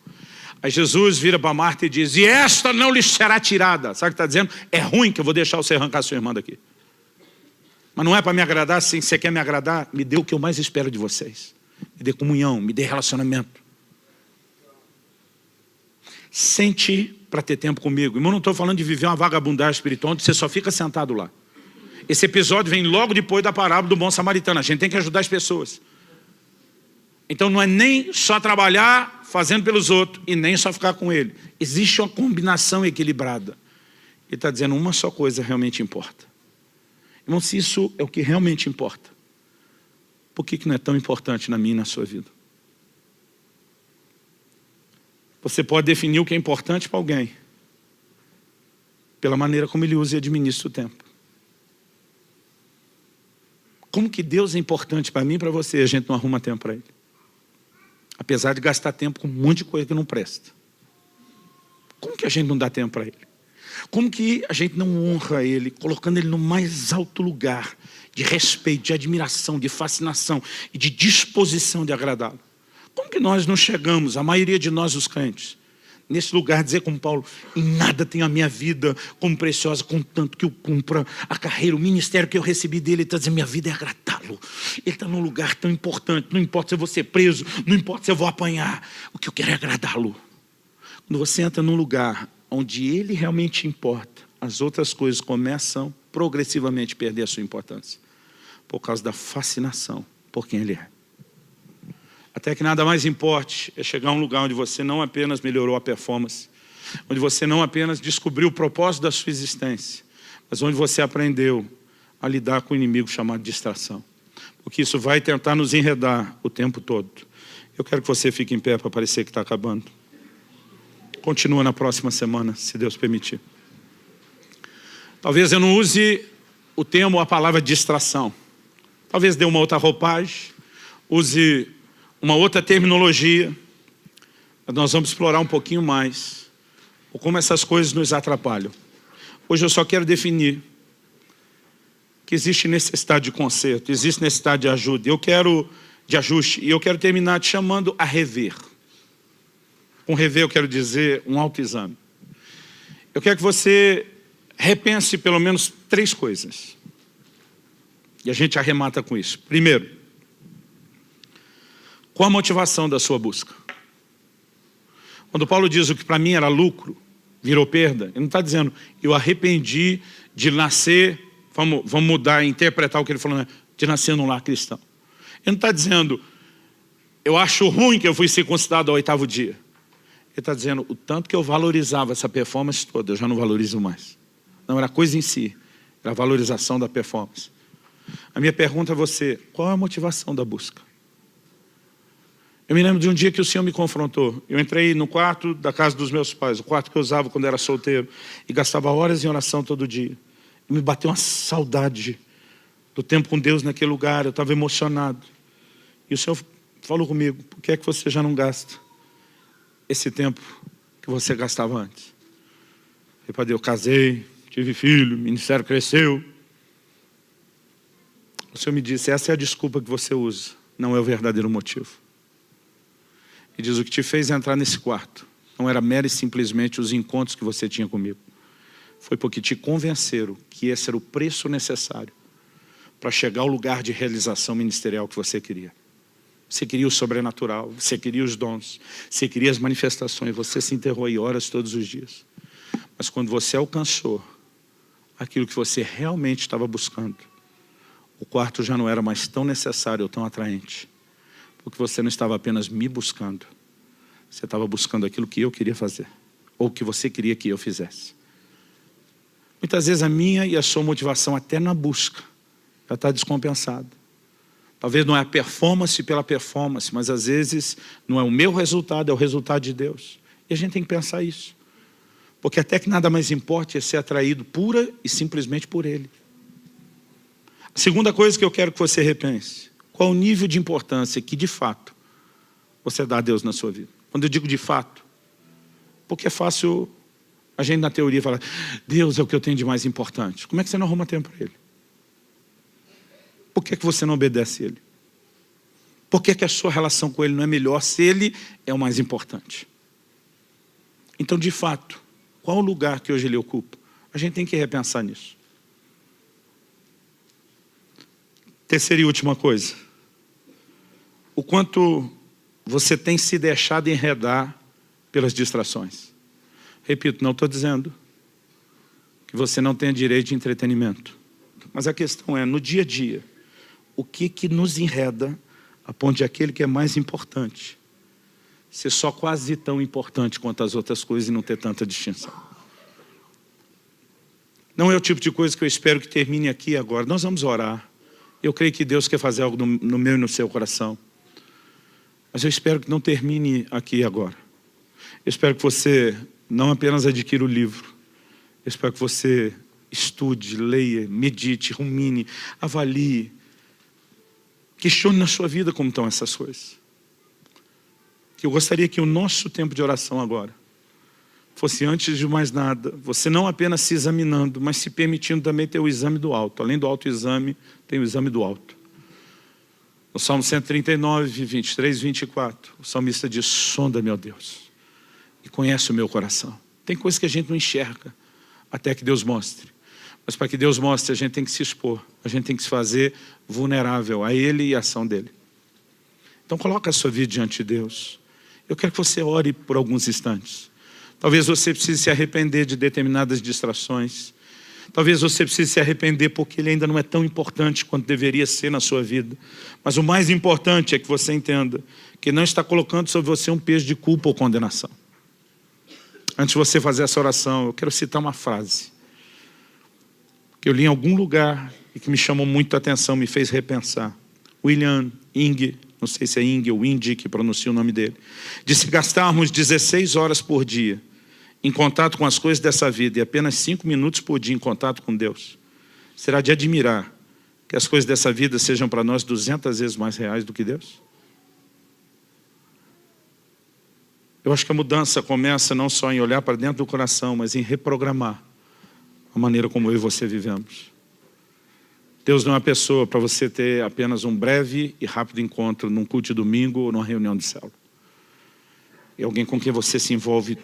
Aí Jesus vira para Marta e diz, e esta não lhe será tirada. Sabe o que está dizendo? É ruim que eu vou deixar você arrancar sua irmã daqui. Mas não é para me agradar, sim. Se você quer me agradar, me dê o que eu mais espero de vocês. Me dê comunhão, me dê relacionamento. Sente para ter tempo comigo. Irmão, não estou falando de viver uma vagabundagem espiritual onde você só fica sentado lá. Esse episódio vem logo depois da parábola do bom samaritano. A gente tem que ajudar as pessoas. Então não é nem só trabalhar fazendo pelos outros e nem só ficar com ele. Existe uma combinação equilibrada. Ele está dizendo uma só coisa realmente importa. Irmão, se isso é o que realmente importa, por que não é tão importante na minha e na sua vida? Você pode definir o que é importante para alguém pela maneira como ele usa e administra o tempo. Como que Deus é importante para mim e para você, a gente não arruma tempo para ele? Apesar de gastar tempo com um monte de coisa que não presta. Como que a gente não dá tempo para ele? Como que a gente não honra ele, colocando ele no mais alto lugar de respeito, de admiração, de fascinação e de disposição de agradá-lo? Como que nós não chegamos, a maioria de nós os crentes, nesse lugar, dizer como Paulo, em nada tenho a minha vida como preciosa, contanto que eu cumpra a carreira, o ministério que eu recebi dele. Ele está dizendo, minha vida é agradá-lo. Ele está num lugar tão importante, não importa se eu vou ser preso, não importa se eu vou apanhar, o que eu quero é agradá-lo. Quando você entra num lugar onde ele realmente importa, as outras coisas começam progressivamente a perder a sua importância, por causa da fascinação por quem ele é. Até que nada mais importe é chegar a um lugar onde você não apenas melhorou a performance, onde você não apenas descobriu o propósito da sua existência, mas onde você aprendeu a lidar com o inimigo chamado distração. Porque isso vai tentar nos enredar o tempo todo. Eu quero que você fique em pé para parecer que está acabando. Continua na próxima semana, se Deus permitir. Talvez eu não use o termo ou a palavra distração. Talvez dê uma outra roupagem, use uma outra terminologia. Nós vamos explorar um pouquinho mais ou como essas coisas nos atrapalham. Hoje eu só quero definir que existe necessidade de conserto, existe necessidade de ajuda, de ajuste, e eu quero terminar te chamando a rever. Com rever eu quero dizer um autoexame. Eu quero que você repense pelo menos 3 coisas. E a gente arremata com isso. Primeiro, qual a motivação da sua busca? Quando Paulo diz o que para mim era lucro, virou perda, ele não está dizendo, eu arrependi de nascer, vamos mudar, interpretar o que ele falou, né? De nascer num lar cristão. Ele não está dizendo, eu acho ruim que eu fui circuncidado ao 8º dia. Ele está dizendo, o tanto que eu valorizava essa performance toda, eu já não valorizo mais. Não era a coisa em si, era a valorização da performance. A minha pergunta a você, qual é a motivação da busca? Eu me lembro de um dia que o Senhor me confrontou. Eu entrei no quarto da casa dos meus pais, o quarto que eu usava quando era solteiro, e gastava horas em oração todo dia. E me bateu uma saudade do tempo com Deus naquele lugar, eu estava emocionado. E o Senhor falou comigo, por que é que você já não gasta esse tempo que você gastava antes? Eu falei, eu casei, tive filho, o ministério cresceu. O Senhor me disse, essa é a desculpa que você usa, não é o verdadeiro motivo. E diz, o que te fez entrar nesse quarto não era mero e simplesmente os encontros que você tinha comigo. Foi porque te convenceram que esse era o preço necessário para chegar ao lugar de realização ministerial que você queria. Você queria o sobrenatural, você queria os dons, você queria as manifestações, você se enterrou aí horas todos os dias. Mas quando você alcançou aquilo que você realmente estava buscando, o quarto já não era mais tão necessário ou tão atraente. Porque você não estava apenas me buscando, você estava buscando aquilo que eu queria fazer, ou que você queria que eu fizesse. Muitas vezes a minha e a sua motivação até na busca já está descompensada. Talvez não é a performance pela performance, mas às vezes não é o meu resultado, é o resultado de Deus. E a gente tem que pensar isso. Porque até que nada mais importa é ser atraído pura e simplesmente por Ele. A segunda coisa que eu quero que você repense, Qual o nível de importância que, de fato, você dá a Deus na sua vida? Quando eu digo de fato, porque é fácil a gente na teoria falar, Deus é o que eu tenho de mais importante. Como é que você não arruma tempo para Ele? Por que você não obedece a Ele? Por que a sua relação com Ele não é melhor se Ele é o mais importante? Então, de fato, qual o lugar que hoje Ele ocupa? A gente tem que repensar nisso. Terceira e última coisa. O quanto você tem se deixado enredar pelas distrações. Repito, não estou dizendo que você não tenha direito de entretenimento. Mas a questão é, no dia a dia, o que nos enreda a ponto de aquele que é mais importante ser só quase tão importante quanto as outras coisas e não ter tanta distinção. Não é o tipo de coisa que eu espero que termine aqui agora. Nós vamos orar. Eu creio que Deus quer fazer algo no meu e no seu coração. Mas eu espero que não termine aqui agora. Eu espero que você não apenas adquira o livro. Eu espero que você estude, leia, medite, rumine, avalie. Questione na sua vida como estão essas coisas. Eu gostaria que o nosso tempo de oração agora fosse, antes de mais nada, você não apenas se examinando, mas se permitindo também ter o exame do alto. Além do autoexame, tem o exame do alto. No Salmo 139, 23, 24, o salmista diz, sonda-me, ó Deus, e conhece o meu coração. Tem coisas que a gente não enxerga, até que Deus mostre. Mas para que Deus mostre, a gente tem que se expor, a gente tem que se fazer vulnerável a Ele e a ação dEle. Então coloca a sua vida diante de Deus. Eu quero que você ore por alguns instantes. Talvez você precise se arrepender de determinadas distrações. Talvez você precise se arrepender porque ele ainda não é tão importante quanto deveria ser na sua vida. Mas o mais importante é que você entenda que não está colocando sobre você um peso de culpa ou condenação. Antes de você fazer essa oração, eu quero citar uma frase que eu li em algum lugar e que me chamou muito a atenção, me fez repensar. William Inge, não sei se é Inge ou Indy que pronuncia o nome dele, disse: gastarmos 16 horas por dia em contato com as coisas dessa vida e apenas 5 minutos por dia em contato com Deus, será de admirar que as coisas dessa vida sejam para nós 200 vezes mais reais do que Deus? Eu acho que a mudança começa não só em olhar para dentro do coração, mas em reprogramar a maneira como eu e você vivemos. Deus não é uma pessoa para você ter apenas um breve e rápido encontro num culto de domingo ou numa reunião de célula. É alguém com quem você se envolve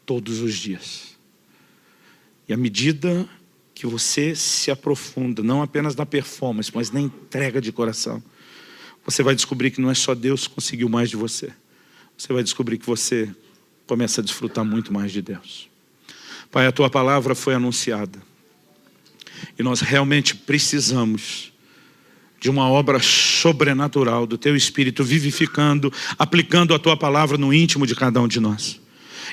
todos os dias. E à medida que você se aprofunda, não apenas na performance, mas na entrega de coração, você vai descobrir que não é só Deus que conseguiu mais de você. Você vai descobrir que você começa a desfrutar muito mais de Deus. Pai, a Tua palavra foi anunciada. E nós realmente precisamos de uma obra sobrenatural do Teu Espírito vivificando, aplicando a Tua palavra no íntimo de cada um de nós.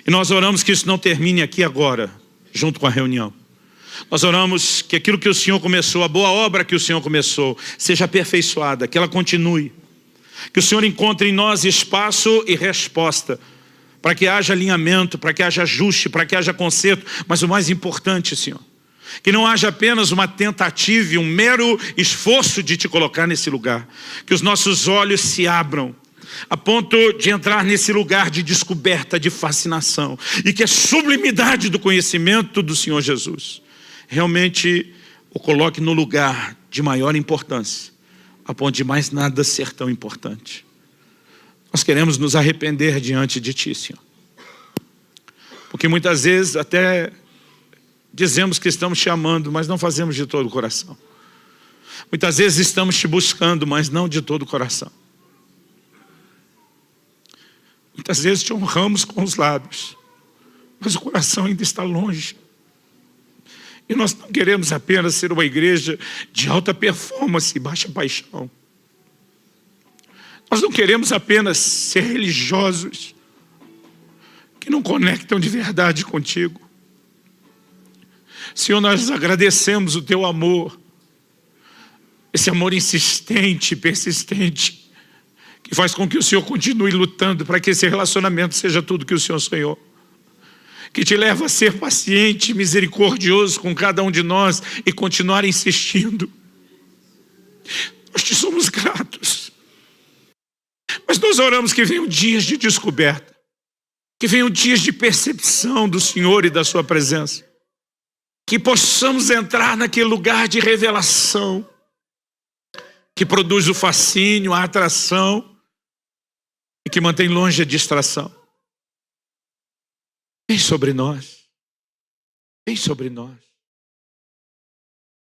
E nós oramos que isso não termine aqui agora, junto com a reunião. Nós oramos que aquilo que o Senhor começou, a boa obra que o Senhor começou, seja aperfeiçoada, que ela continue. Que o Senhor encontre em nós espaço e resposta, para que haja alinhamento, para que haja ajuste, para que haja conserto. Mas o mais importante, Senhor, que não haja apenas uma tentativa e um mero esforço de Te colocar nesse lugar. Que os nossos olhos se abram, a ponto de entrar nesse lugar de descoberta, de fascinação. E que a sublimidade do conhecimento do Senhor Jesus realmente o coloque no lugar de maior importância, a ponto de mais nada ser tão importante. Nós queremos nos arrepender diante de Ti, Senhor. Porque muitas vezes até dizemos que estamos Te amando, mas não fazemos de todo o coração. Muitas vezes estamos Te buscando, mas não de todo o coração. Muitas vezes Te honramos com os lábios, mas o coração ainda está longe. E nós não queremos apenas ser uma igreja de alta performance e baixa paixão. Nós não queremos apenas ser religiosos que não conectam de verdade contigo. Senhor, nós agradecemos o Teu amor, esse amor insistente e persistente, que faz com que o Senhor continue lutando para que esse relacionamento seja tudo que o Senhor sonhou. Que Te leva a ser paciente, misericordioso com cada um de nós e continuar insistindo. Nós Te somos gratos. Nós oramos que venham dias de descoberta, que venham dias de percepção do Senhor e da sua presença, que possamos entrar naquele lugar de revelação, que produz o fascínio, a atração e que mantém longe a distração. Vem sobre nós, vem sobre nós.